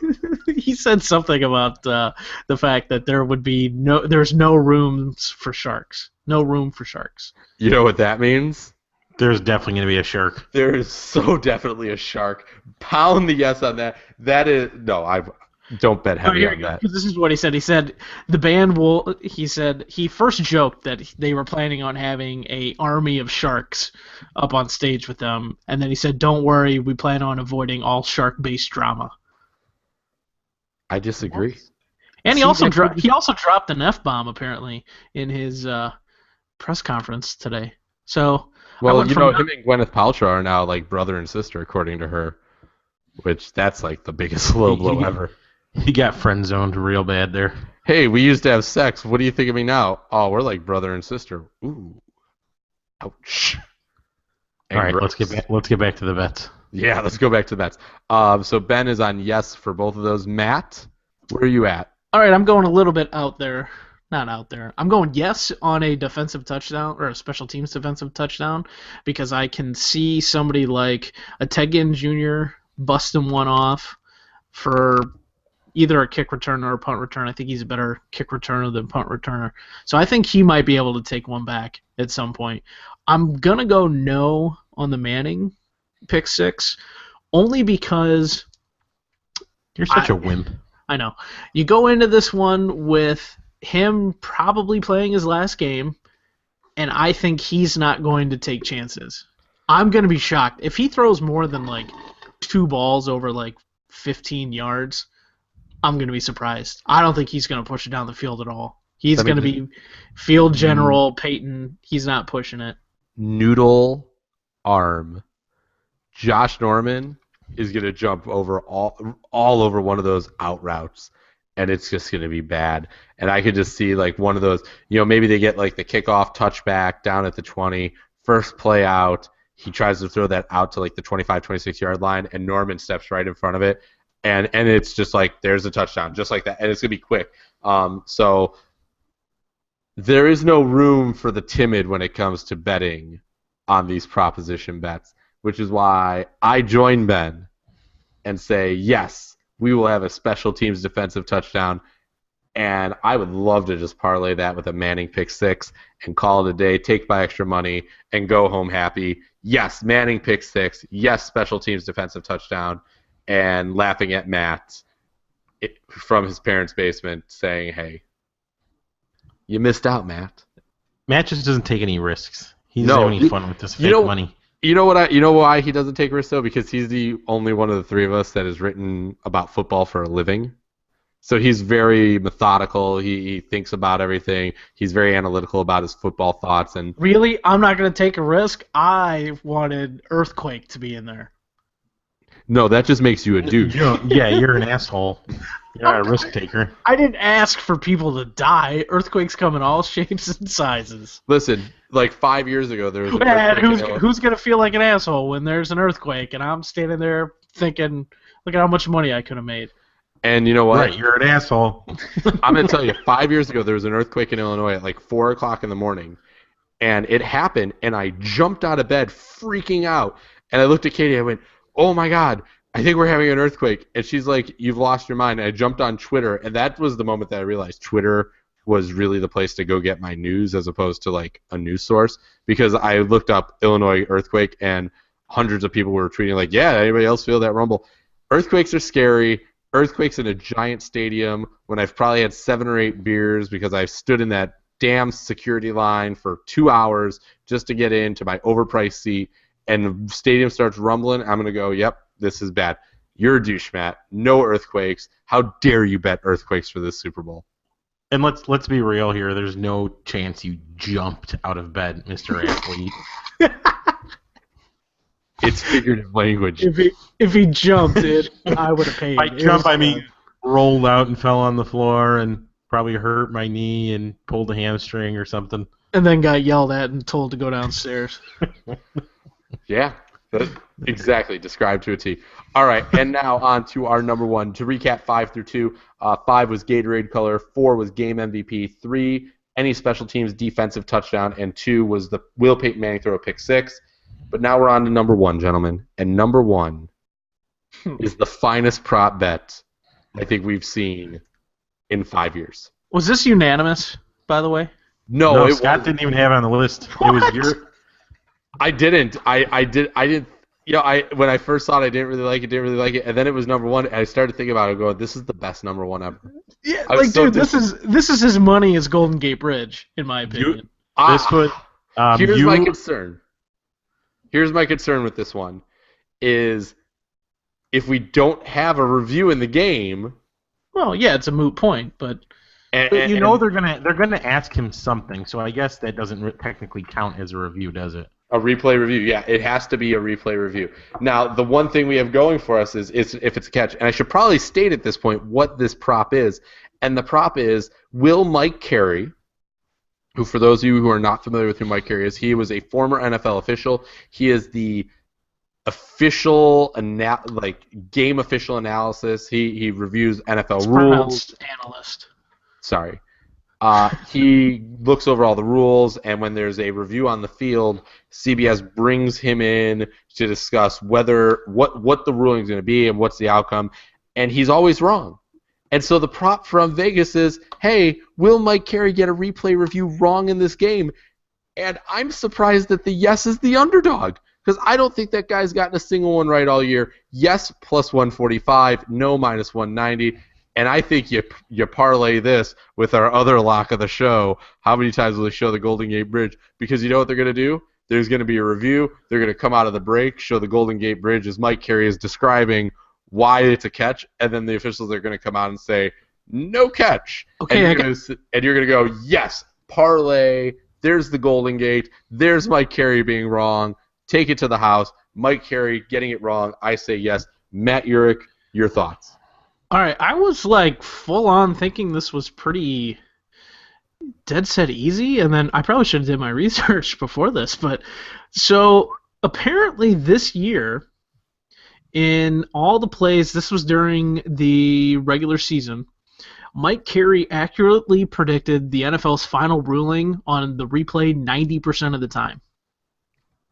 C: He said something about the fact that there's no rooms for sharks. No room for sharks.
A: You know what that means?
B: There's definitely going to be a shark.
A: There is so definitely a shark. Pound the yes on that. That is don't bet heavy on that.
C: This is what he said. He said the band will. He said he first joked that they were planning on having a army of sharks up on stage with them, and then he said, "Don't worry, we plan on avoiding all shark-based drama."
A: I disagree.
C: And he also dropped an F-bomb apparently in his press conference today. So
A: him and Gwyneth Paltrow are now like brother and sister, according to her, which that's like the biggest low blow ever.
B: He got friend zoned real bad there.
A: Hey, we used to have sex. What do you think of me now? Oh, we're like brother and sister. Ooh. Ouch.
B: All right, let's get back to the bets.
A: Yeah, let's go back to the bets. So Ben is on yes for both of those. Matt, where are you at?
C: All right, I'm going a little bit out there. Not out there. I'm going yes on a defensive touchdown or a special teams defensive touchdown because I can see somebody like a Ted Ginn Jr. busting one off for either a kick return or a punt return. I think he's a better kick returner than punt returner. So I think he might be able to take one back at some point. I'm going to go no on the Manning pick six only because
B: you're such a wimp.
C: I know. You go into this one with him probably playing his last game, and I think he's not going to take chances. I'm going to be shocked. If he throws more than like 2 balls over like 15 yards, I'm going to be surprised. I don't think he's going to push it down the field at all. He's going to be field general, Peyton. He's not pushing it.
A: Noodle arm. Josh Norman is going to jump over all over one of those out routes, and it's just going to be bad. And I could just see like one of those, maybe they get like the kickoff touchback down at the 20, first play out, he tries to throw that out to like the 25, 26-yard line, and Norman steps right in front of it, and it's just like there's a touchdown, just like that, and it's going to be quick. So there is no room for the timid when it comes to betting on these proposition bets, which is why I join Ben and say, yes, we will have a special teams defensive touchdown, and I would love to just parlay that with a Manning pick six and call it a day, take my extra money, and go home happy. Yes, Manning pick six. Yes, special teams defensive touchdown, and laughing at Matt from his parents' basement saying, hey, you missed out, Matt.
B: Matt just doesn't take any risks. He doesn't have any fun with this fake money.
A: You know why he doesn't take risks though? Because he's the only one of the three of us that has written about football for a living. So he's very methodical. He thinks about everything. He's very analytical about his football thoughts. And
C: really, I'm not going to take a risk. I wanted Earthquake to be in there.
A: No, that just makes you a douche.
B: You're an asshole. You're not a risk taker.
C: I didn't ask for people to die. Earthquakes come in all shapes and sizes.
A: Listen, like 5 years ago, there was an earthquake.
C: Who's going to feel like an asshole when there's an earthquake and I'm standing there thinking, look at how much money I could have made.
A: And you know what?
B: Right, you're an asshole.
A: I'm going to tell you, 5 years ago, there was an earthquake in Illinois at like 4 o'clock in the morning. And it happened, and I jumped out of bed freaking out. And I looked at Katie, I went, oh my God, I think we're having an earthquake. And she's like, you've lost your mind. And I jumped on Twitter, and that was the moment that I realized Twitter was really the place to go get my news as opposed to like a news source, because I looked up Illinois earthquake, and hundreds of people were tweeting like, yeah, anybody else feel that rumble? Earthquakes are scary. Earthquakes in a giant stadium when I've probably had 7 or 8 beers because I've stood in that damn security line for 2 hours just to get into my overpriced seat, and the stadium starts rumbling, I'm going to go, yep, this is bad. You're a douche, Matt. No earthquakes. How dare you bet earthquakes for this Super Bowl?
B: And let's be real here. There's no chance you jumped out of bed, Mr. Athlete.
A: It's figurative language.
C: If he jumped it, I would have paid.
B: By jump, I mean rolled out and fell on the floor and probably hurt my knee and pulled a hamstring or something.
C: And then got yelled at and told to go downstairs.
A: Yeah, exactly. Described to a T. All right, and now on to our number one. To recap 5 through 2, 5 was Gatorade color, 4 was game MVP, 3 any special teams defensive touchdown, and 2 was the Will Peyton Manning throw a pick 6. But now we're on to number 1, gentlemen, and number 1 is the finest prop bet I think we've seen in 5 years.
C: Was this unanimous, by the way?
A: No,
B: Scott didn't even have it on the list. What? It was your.
A: I didn't. I didn't. You know, when I first saw it, I didn't really like it, and then it was number 1, and I started thinking about it, going, "This is the best number 1 ever."
C: Yeah, like, dude, this is as money as Golden Gate Bridge, in my opinion.
A: Here's my concern. Here's my concern with this one, is if we don't have a review in the game.
C: Well, yeah, it's a moot point, but
B: they're gonna ask him something, so I guess that doesn't technically count as a review, does it?
A: A replay review, yeah, it has to be a replay review. Now, the one thing we have going for us is if it's a catch, and I should probably state at this point what this prop is, and the prop is, will Mike Carey, who, for those of you who are not familiar with who Mike Carey is, he was a former NFL official. He is the official game official analysis. He reviews NFL rules.
C: Analyst.
A: Sorry. He looks over all the rules, and when there's a review on the field, CBS brings him in to discuss what the ruling is going to be and what's the outcome, and he's always wrong. And so the prop from Vegas is, hey, will Mike Carey get a replay review wrong in this game? And I'm surprised that the yes is the underdog, because I don't think that guy's gotten a single one right all year. Yes, plus 145, no, minus 190. And I think you parlay this with our other lock of the show. How many times will they show the Golden Gate Bridge? Because you know what they're going to do? There's going to be a review. They're going to come out of the break, show the Golden Gate Bridge as Mike Carey is describing why it's a catch, and then the officials are going to come out and say, no catch.
C: Okay,
A: and you're going to go, yes, parlay, there's the Golden Gate, there's Mike Carey being wrong, take it to the house, Mike Carey getting it wrong, I say yes. Matt Urich, your thoughts?
C: All right, I was full on thinking this was pretty dead set easy, and then I probably should have did my research before this, but so apparently this year, in all the plays, this was during the regular season, Mike Carey accurately predicted the NFL's final ruling on the replay 90% of the time.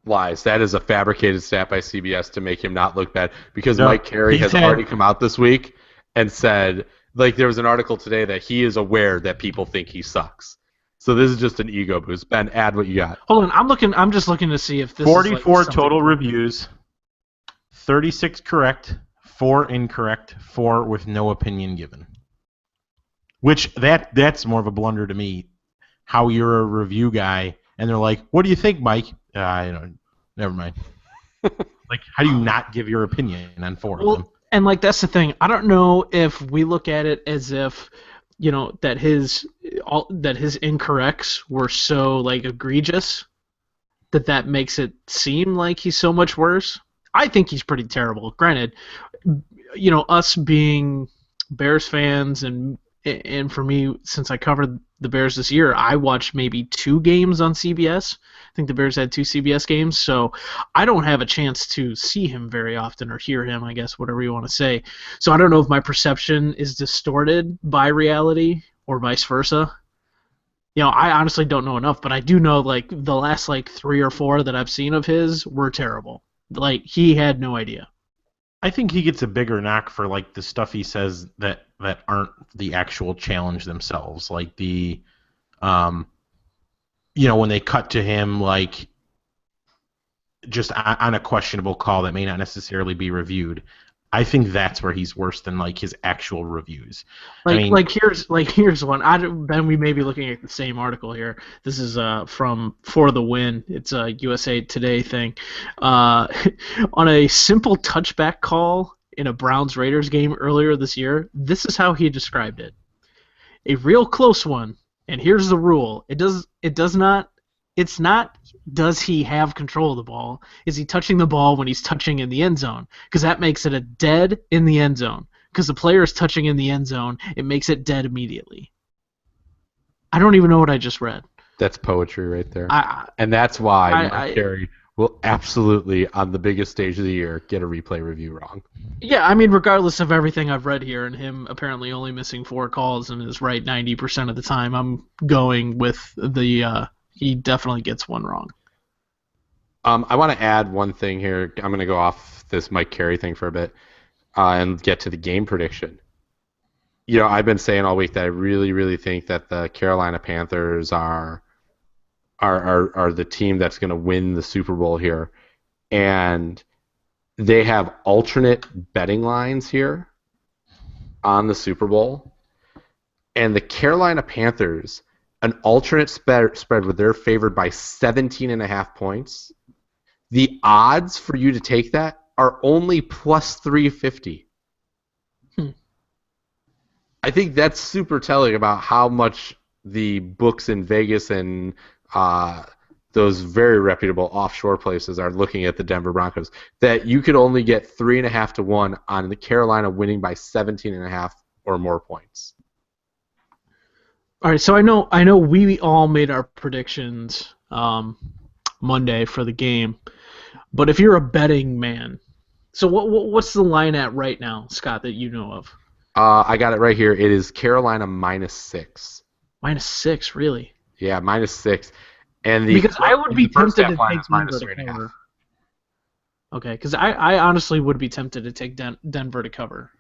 A: Lies. That is a fabricated stat by CBS to make him not look bad, because Mike Carey has already come out this week and said, there was an article today that he is aware that people think he sucks. So this is just an ego boost. Ben, add what you got.
C: Hold on, I'm just looking to see if this
B: 44
C: is
B: total reviews, 36 correct, 4 incorrect, 4 with no opinion given. Which that's more of a blunder to me. How you're a review guy and they're like, "What do you think, Mike?" Never mind. How do you not give your opinion on 4 of them?
C: And that's the thing. I don't know if we look at it as if that his incorrects were so egregious that makes it seem like he's so much worse. I think he's pretty terrible. Granted, us being Bears fans and for me, since I covered the Bears this year, I watched maybe 2 games on CBS. I think the Bears had 2 CBS games, so I don't have a chance to see him very often or hear him, I guess, whatever you want to say. So I don't know if my perception is distorted by reality or vice versa. I honestly don't know enough, but I do know the last 3 or 4 that I've seen of his were terrible. He had no idea.
B: I think he gets a bigger knock for the stuff he says that aren't the actual challenge themselves, when they cut to him just on a questionable call that may not necessarily be reviewed. I think that's where he's worse than his actual reviews.
C: Here's one. Ben, we may be looking at the same article here. This is from For the Win. It's a USA Today thing. On a simple touchback call in a Browns-Raiders game earlier this year, this is how he described it: a real close one. And here's the rule: It's not does he have control of the ball? Is he touching the ball when he's touching in the end zone? Because that makes it a dead in the end zone. Because the player is touching in the end zone, it makes it dead immediately. I don't even know what I just read.
A: That's poetry right there. And that's why Mike Carey will absolutely, on the biggest stage of the year, get a replay review wrong.
C: Yeah, regardless of everything I've read here and him apparently only missing 4 calls and is right 90% of the time, I'm going with the... he definitely gets one wrong.
A: I want to add one thing here. I'm going to go off this Mike Carey thing for a bit and get to the game prediction. I've been saying all week that I really, really think that the Carolina Panthers are the team that's going to win the Super Bowl here. And they have alternate betting lines here on the Super Bowl. And the Carolina Panthers, an alternate spread where they're favored by 17.5 points, the odds for you to take that are only plus 350. I think that's super telling about how much the books in Vegas and those very reputable offshore places are looking at the Denver Broncos, that you could only get 3.5 to 1 on the Carolina winning by 17.5 or more points.
C: All right, so I know we all made our predictions Monday for the game, but if you're a betting man, so what's the line at right now, Scott, that you know of?
A: I got it right here. It is Carolina -6.
C: -6, really?
A: Yeah, -6. And
C: Because I would be
A: the first
C: tempted
A: half
C: to
A: line
C: take
A: is
C: Denver to
A: -3.5.
C: cover. Okay, because I honestly would be tempted to take Denver to cover.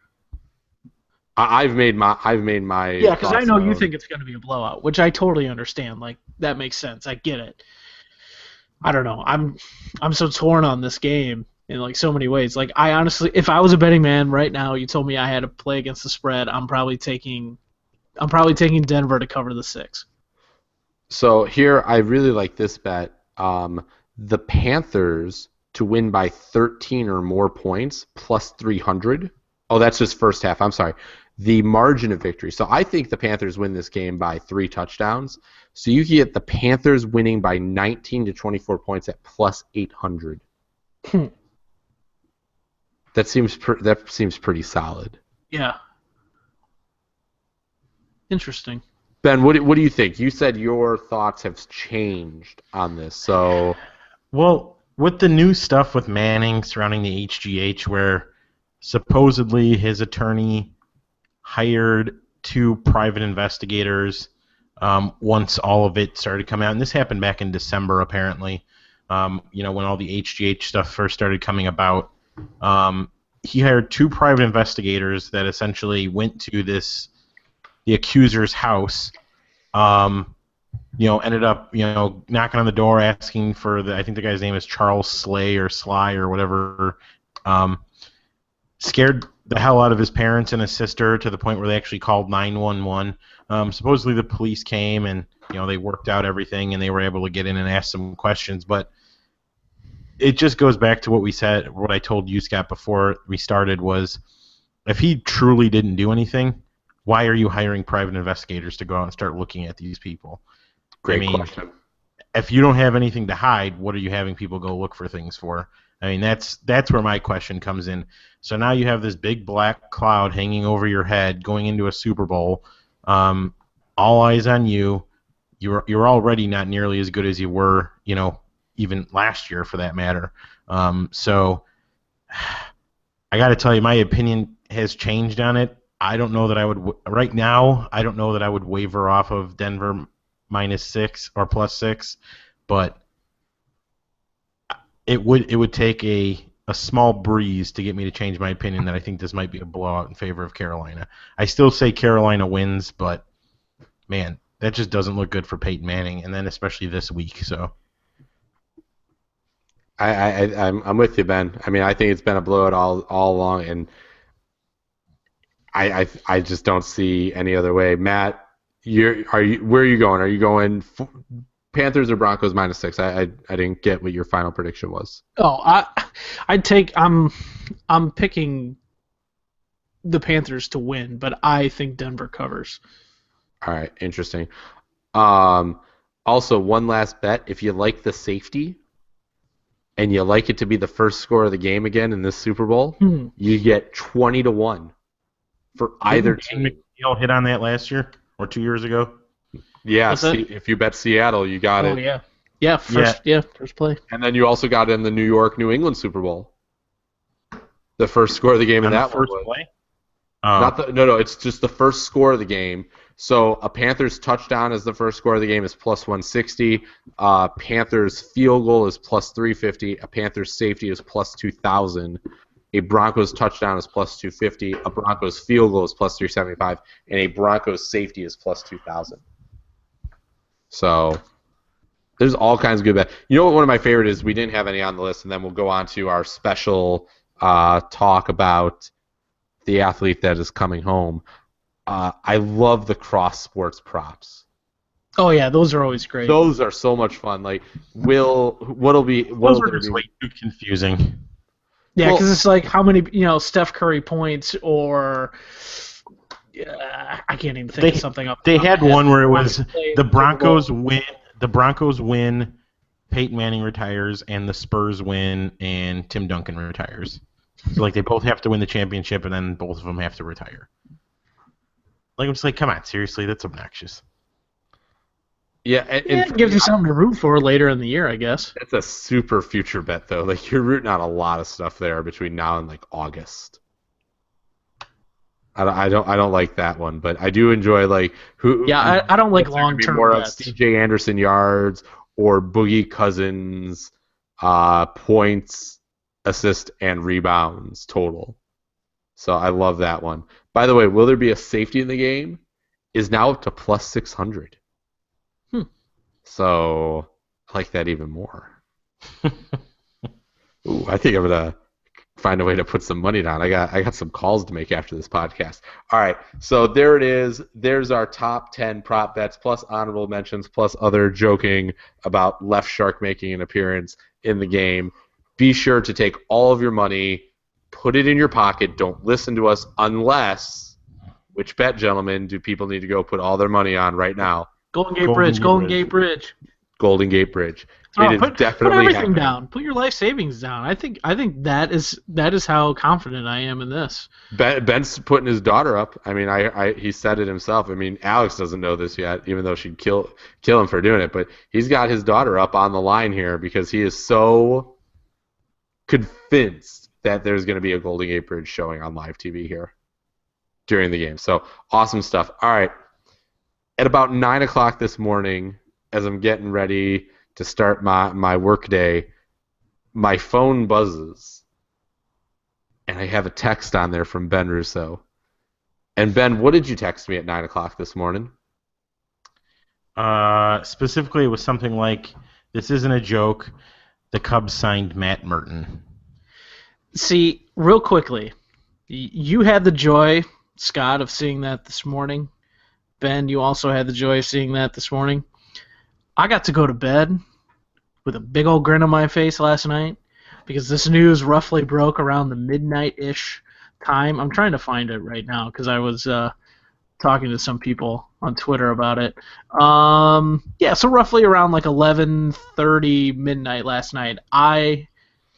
A: I've made my
C: Yeah, because I
A: thoughts
C: know you
A: known.
C: think it's going to be a blowout, which I totally understand. Like that makes sense. I get it. I don't know. I'm so torn on this game in like so many ways. Like I honestly, if I was a betting man right now, you told me I had to play against the spread. I'm probably taking Denver to cover the 6.
A: So here, I really like this bet. The Panthers to win by 13 or more points plus 300. Oh, that's just first half. I'm sorry. The margin of victory. So I think the Panthers win this game by 3 touchdowns. So you can get the Panthers winning by 19 to 24 points at plus 800. That seems pretty solid.
C: Yeah. Interesting.
A: Ben, what do you think? You said your thoughts have changed on this. So
B: Well, with the new stuff with Manning surrounding the HGH, where supposedly his attorney hired 2 private investigators once all of it started coming out, and this happened back in December apparently. When all the HGH stuff first started coming about, he hired 2 private investigators that essentially went to the accuser's house. Ended up, knocking on the door asking for I think the guy's name is Charles Slay or Sly or whatever. Scared the hell out of his parents and his sister to the point where they actually called 911. Supposedly the police came and, they worked out everything and they were able to get in and ask some questions. But it just goes back to what I told you, Scott, before we started was if he truly didn't do anything, why are you hiring private investigators to go out and start looking at these people?
A: great question.
B: If you don't have anything to hide, what are you having people go look for things for? I mean, that's where my question comes in. So now you have this big black cloud hanging over your head going into a Super Bowl. All eyes on you. You're already not nearly as good as you were, even last year for that matter. So I got to tell you, my opinion has changed on it. I don't know that I would right now. I don't know that I would waver off of Denver -6 or +6, but it would take a small breeze to get me to change my opinion that I think this might be a blowout in favor of Carolina. I still say Carolina wins, but man, that just doesn't look good for Peyton Manning, and then especially this week. So
A: I'm with you, Ben. I mean, I think it's been a blowout all along, and I just don't see any other way. Matt, where are you going? Are you going Panthers or Broncos -6? I didn't get what your final prediction was.
C: Oh, I'm picking the Panthers to win, but I think Denver covers.
A: All right, interesting. Also, one last bet. If you like the safety and you like it to be the first score of the game again in this Super Bowl, you get 20 to 1 for either team.
B: McNeil hit on that last year or 2 years ago.
A: Yeah, if you bet Seattle, you got it.
C: Oh yeah, first play.
A: And then you also got in the New York New England Super Bowl. The first score of the game in that
B: first
A: one.
B: Play?
A: No, it's just the first score of the game. So a Panthers touchdown is the first score of the game is +160. Panthers field goal is +350. A Panthers safety is +2,000. A Broncos touchdown is +250. A Broncos field goal is +375, and a Broncos safety is +2,000. So there's all kinds of good bets. You know what one of my favorite is? We didn't have any on the list, and then we'll go on to our special talk about the athlete that is coming home. I love the cross sports props.
C: Oh yeah, those are always great.
A: Those are so much fun. Like,
B: those are just way too confusing.
C: Yeah, because it's like how many Steph Curry points or I can't even think of something up.
B: They had one where it was the Broncos win. The Broncos win. Peyton Manning retires, and the Spurs win, and Tim Duncan retires. So like they both have to win the championship, and then both of them have to retire. Like I'm just like, come on, seriously, that's obnoxious.
A: Yeah,
C: it gives you something to root for later in the year, I guess.
A: It's a super future bet, though. Like, you're rooting out a lot of stuff there between now and like August. I don't like that one, but I do enjoy like who.
C: Yeah, I don't like long-term
A: more
C: bets.
A: of C.J. Anderson yards or Boogie Cousins points, assists, and rebounds total. So I love that one. By the way, will there be a safety in the game? Is now up to plus 600. So I like that even more. Ooh, I think I'm gonna find a way to put some money down. I got some calls to make after this podcast. All right, so there it is. There's our top 10 prop bets plus honorable mentions plus other joking about Left Shark making an appearance in the game. Be sure to take all of your money, put it in your pocket. Don't listen to us unless, which bet, gentlemen, do people need to go put all their money on right now?
C: Golden Gate Bridge. Golden Gate Bridge.
A: It is definitely
C: put everything
A: happening.
C: down. Put your life savings down. I think that is how confident I am in this.
A: Ben's putting his daughter up. I mean, he said it himself. I mean, Alex doesn't know this yet, even though she'd kill him for doing it. But he's got his daughter up on the line here because he is so convinced that there's going to be a Golden Gate Bridge showing on live TV here during the game. So awesome stuff. All right. At about 9 o'clock this morning, as I'm getting ready to start my work day, my phone buzzes, and I have a text on there from Ben Russo. And Ben, what did you text me at 9 o'clock this morning?
B: Specifically, it was something like, "This isn't a joke. The Cubs signed Matt Merton."
C: See, real quickly, you had the joy, Scott, of seeing that this morning. Ben, you also had the joy of seeing that this morning. I got to go to bed with a big old grin on my face last night because this news roughly broke around the midnight-ish time. I'm trying to find it right now because I was talking to some people on Twitter about it. So roughly around like 11:30 midnight last night, I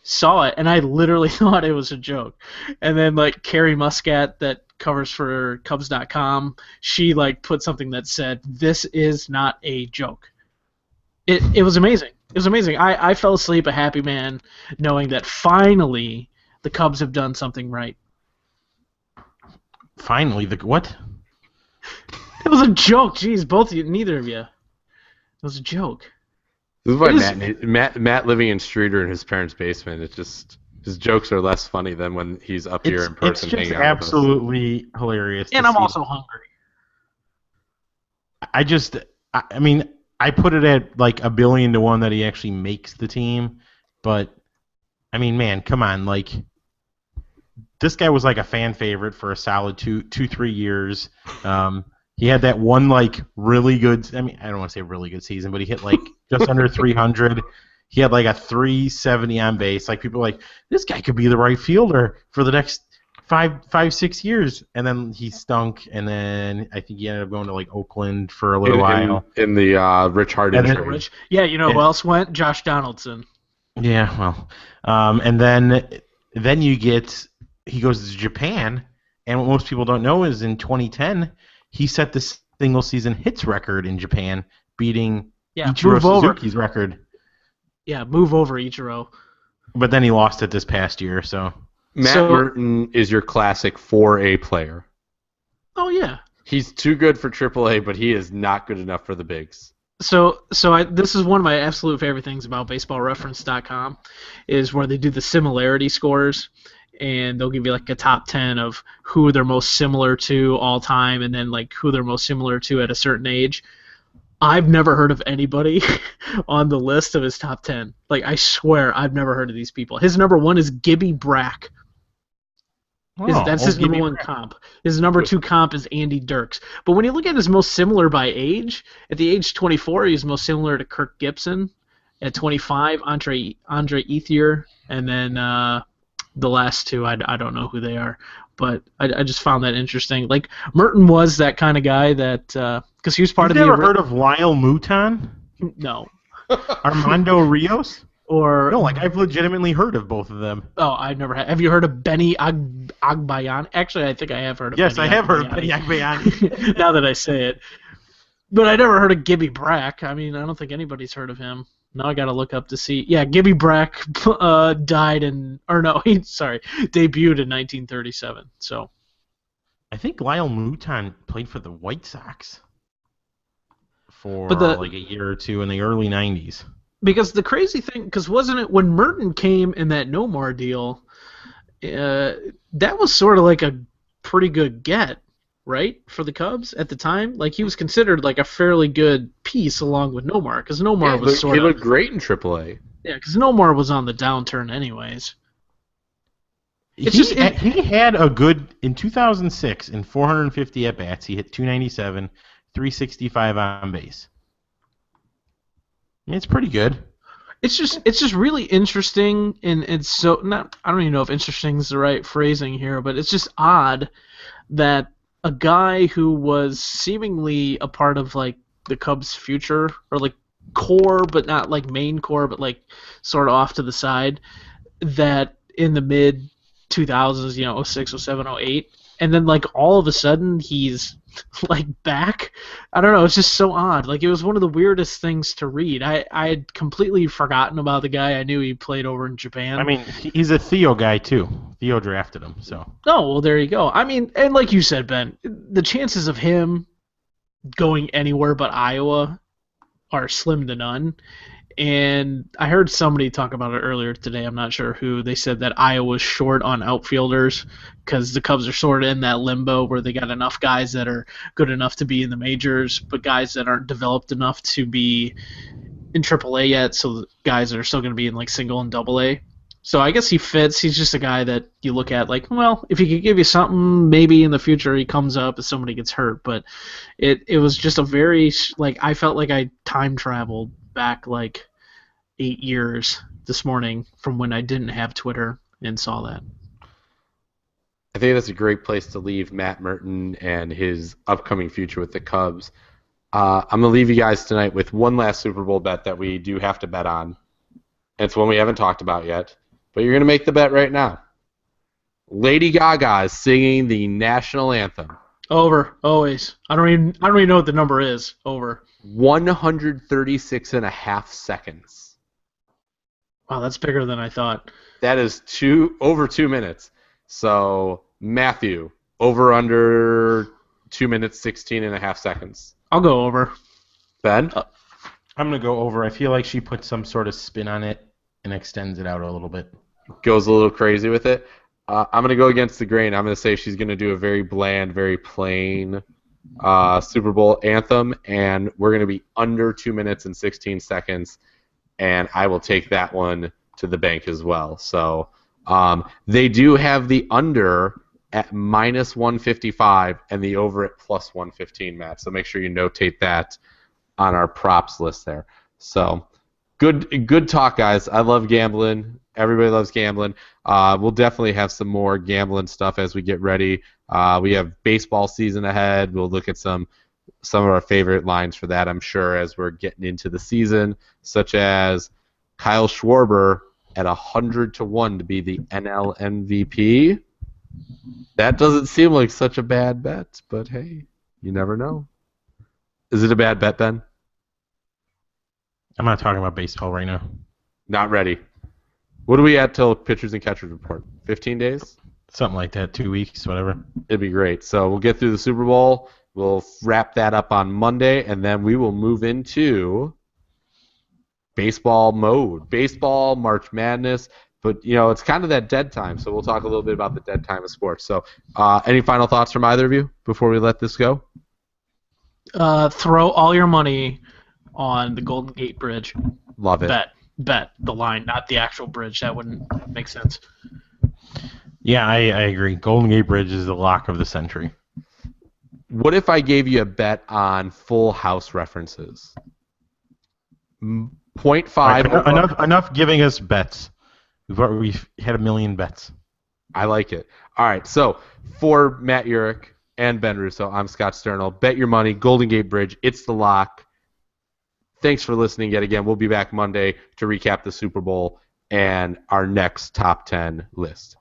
C: saw it, and I literally thought it was a joke. And then, like, Carrie Muscat, that covers for Cubs.com, she, like, put something that said, "This is not a joke." It was amazing. It was amazing. I fell asleep a happy man knowing that finally the Cubs have done something right.
B: Finally, what?
C: It was a joke. Jeez, neither of you. It was a joke.
A: This is why Matt living in Streeter in his parents' basement. It's just his jokes are less funny than when he's up here in person.
B: It's just absolutely hilarious.
C: And I'm also hungry.
B: I mean, I put it at like 1,000,000,000 to 1 that he actually makes the team, but I mean, man, come on, like this guy was like a fan favorite for a solid 3 years. He had that one like really good. I mean, I don't want to say really good season, but he hit like just under 300. He had like a 370 on base. Like people were like, this guy could be the right fielder for the next 5-6 years. And then he stunk. And then I think he ended up going to like Oakland for a little while
A: in the Rich Harden trade.
C: Yeah, you know who else went? Josh Donaldson.
B: Yeah, well, and then he goes to Japan, and what most people don't know is in 2010 he set the single season hits record in Japan, beating Ichiro Suzuki's record.
C: Yeah, move over, Ichiro.
B: But then he lost it this past year, so.
A: Matt Merton is your classic 4A player.
C: Oh, yeah.
A: He's too good for AAA, but he is not good enough for the bigs.
C: So this is one of my absolute favorite things about BaseballReference.com is where they do the similarity scores, and they'll give you like a top 10 of who they're most similar to all time, and then like who they're most similar to at a certain age. I've never heard of anybody on the list of his top 10. Like, I swear I've never heard of these people. His number 1 is Gibby Brack. That's his number 1 comp. His number 2 comp is Andy Dirks. But when you look at his most similar by age, at the age 24, he's most similar to Kirk Gibson. At 25, Andre Ethier. And then the last two, I don't know who they are. But I just found that interesting. Like, Merton was that kind of guy that, because he was part of the.
B: You've never heard of Lyle Mouton?
C: No.
B: Armando Rios?
C: Or
B: no, like I've legitimately heard of both of them.
C: Oh, I've never had. Have you heard of Benny Agbayani? Actually, I think I have heard of.
B: Yes,
C: Benny
B: I have heard of Benny Agbayani.
C: Now that I say it, But I never heard of Gibby Brack. I mean, I don't think anybody's heard of him. Now I got to look up to see. Yeah, Gibby Brack died in, or no, debuted in 1937. So.
B: I think Lyle Mouton played for the White Sox for like a year or two in the early 90s.
C: Because the crazy thing, because wasn't it when Merton came in that Nomar deal, that was sort of like a pretty good get, right, for the Cubs at the time? Like, he was considered like a fairly good piece along with Nomar, because Nomar was sort of...
A: He looked great in AAA.
C: Yeah, because Nomar was on the downturn anyways.
B: He had a good, in 2006, in 450 at-bats, he hit 297, 365 on base. I mean, it's pretty good.
C: It's just really interesting, and it's so not. I don't even know if interesting is the right phrasing here, but it's just odd that a guy who was seemingly a part of like the Cubs' future, or like core, but not like main core, but like sort of off to the side, that in the mid 2000s, 06, 07, 08, and then like all of a sudden he's like back. I don't know, it's just so odd. Like, it was one of the weirdest things to read. I had completely forgotten about the guy. I knew he played over in Japan.
B: I mean, he's a Theo guy too. Theo drafted him, so.
C: Oh, well, there you go. I mean, and like you said, Ben, the chances of him going anywhere but Iowa are slim to none. And I heard somebody talk about it earlier today. I'm not sure who. They said that Iowa's short on outfielders because the Cubs are sort of in that limbo where they got enough guys that are good enough to be in the majors, but guys that aren't developed enough to be in AAA yet. So guys that are still going to be in like single and double A. So I guess he fits. He's just a guy that you look at like, well, if he could give you something, maybe in the future he comes up if somebody gets hurt. But it was just a very, like, I felt like I time traveled back like 8 years this morning from when I didn't have Twitter and saw that.
A: I think that's a great place to leave Matt Merton and his upcoming future with the Cubs. I'm going to leave you guys tonight with one last Super Bowl bet that we do have to bet on. It's one we haven't talked about yet, but you're going to make the bet right now. Lady Gaga is singing the national anthem.
C: Over, always. I don't even know what the number is. Over.
A: 136.5 seconds.
C: Wow, that's bigger than I thought.
A: That is over 2 minutes. So, Matthew, over under 2 minutes, 16.5 seconds.
C: I'll go over.
A: Ben?
B: I'm going to go over. I feel like she puts some sort of spin on it and extends it out a little bit.
A: Goes a little crazy with it. I'm going to go against the grain. I'm going to say she's going to do a very bland, very plain Super Bowl anthem, and we're going to be under 2 minutes and 16 seconds. And I will take that one to the bank as well. So they do have the under at minus 155 and the over at plus 115, Matt. So make sure you notate that on our props list there. So good talk, guys. I love gambling. Everybody loves gambling. We'll definitely have some more gambling stuff as we get ready. We have baseball season ahead. We'll look at some of our favorite lines for that, I'm sure, as we're getting into the season, such as Kyle Schwarber at 100-1 to be the NL MVP. That doesn't seem like such a bad bet, but hey, you never know. Is it a bad bet, Ben?
B: I'm not talking about baseball right now.
A: Not ready. What are we at till pitchers and catchers report? 15 days?
B: Something like that, 2 weeks, whatever.
A: It'd be great. So we'll get through the Super Bowl. We'll wrap that up on Monday, and then we will move into baseball mode. Baseball, March Madness, but, it's kind of that dead time, so we'll talk a little bit about the dead time of sports. So any final thoughts from either of you before we let this go?
C: Throw all your money on the Golden Gate Bridge.
A: Love it.
C: Bet the line, not the actual bridge. That wouldn't make sense.
B: Yeah, I agree. Golden Gate Bridge is the lock of the century.
A: What if I gave you a bet on Full House references? 0.5.
B: Right, enough giving us bets. We've had a million bets.
A: I like it. All right, so for Matt Urich and Ben Russo, I'm Scott Sternal. Bet your money, Golden Gate Bridge. It's the lock. Thanks for listening yet again. We'll be back Monday to recap the Super Bowl and our next top 10 list.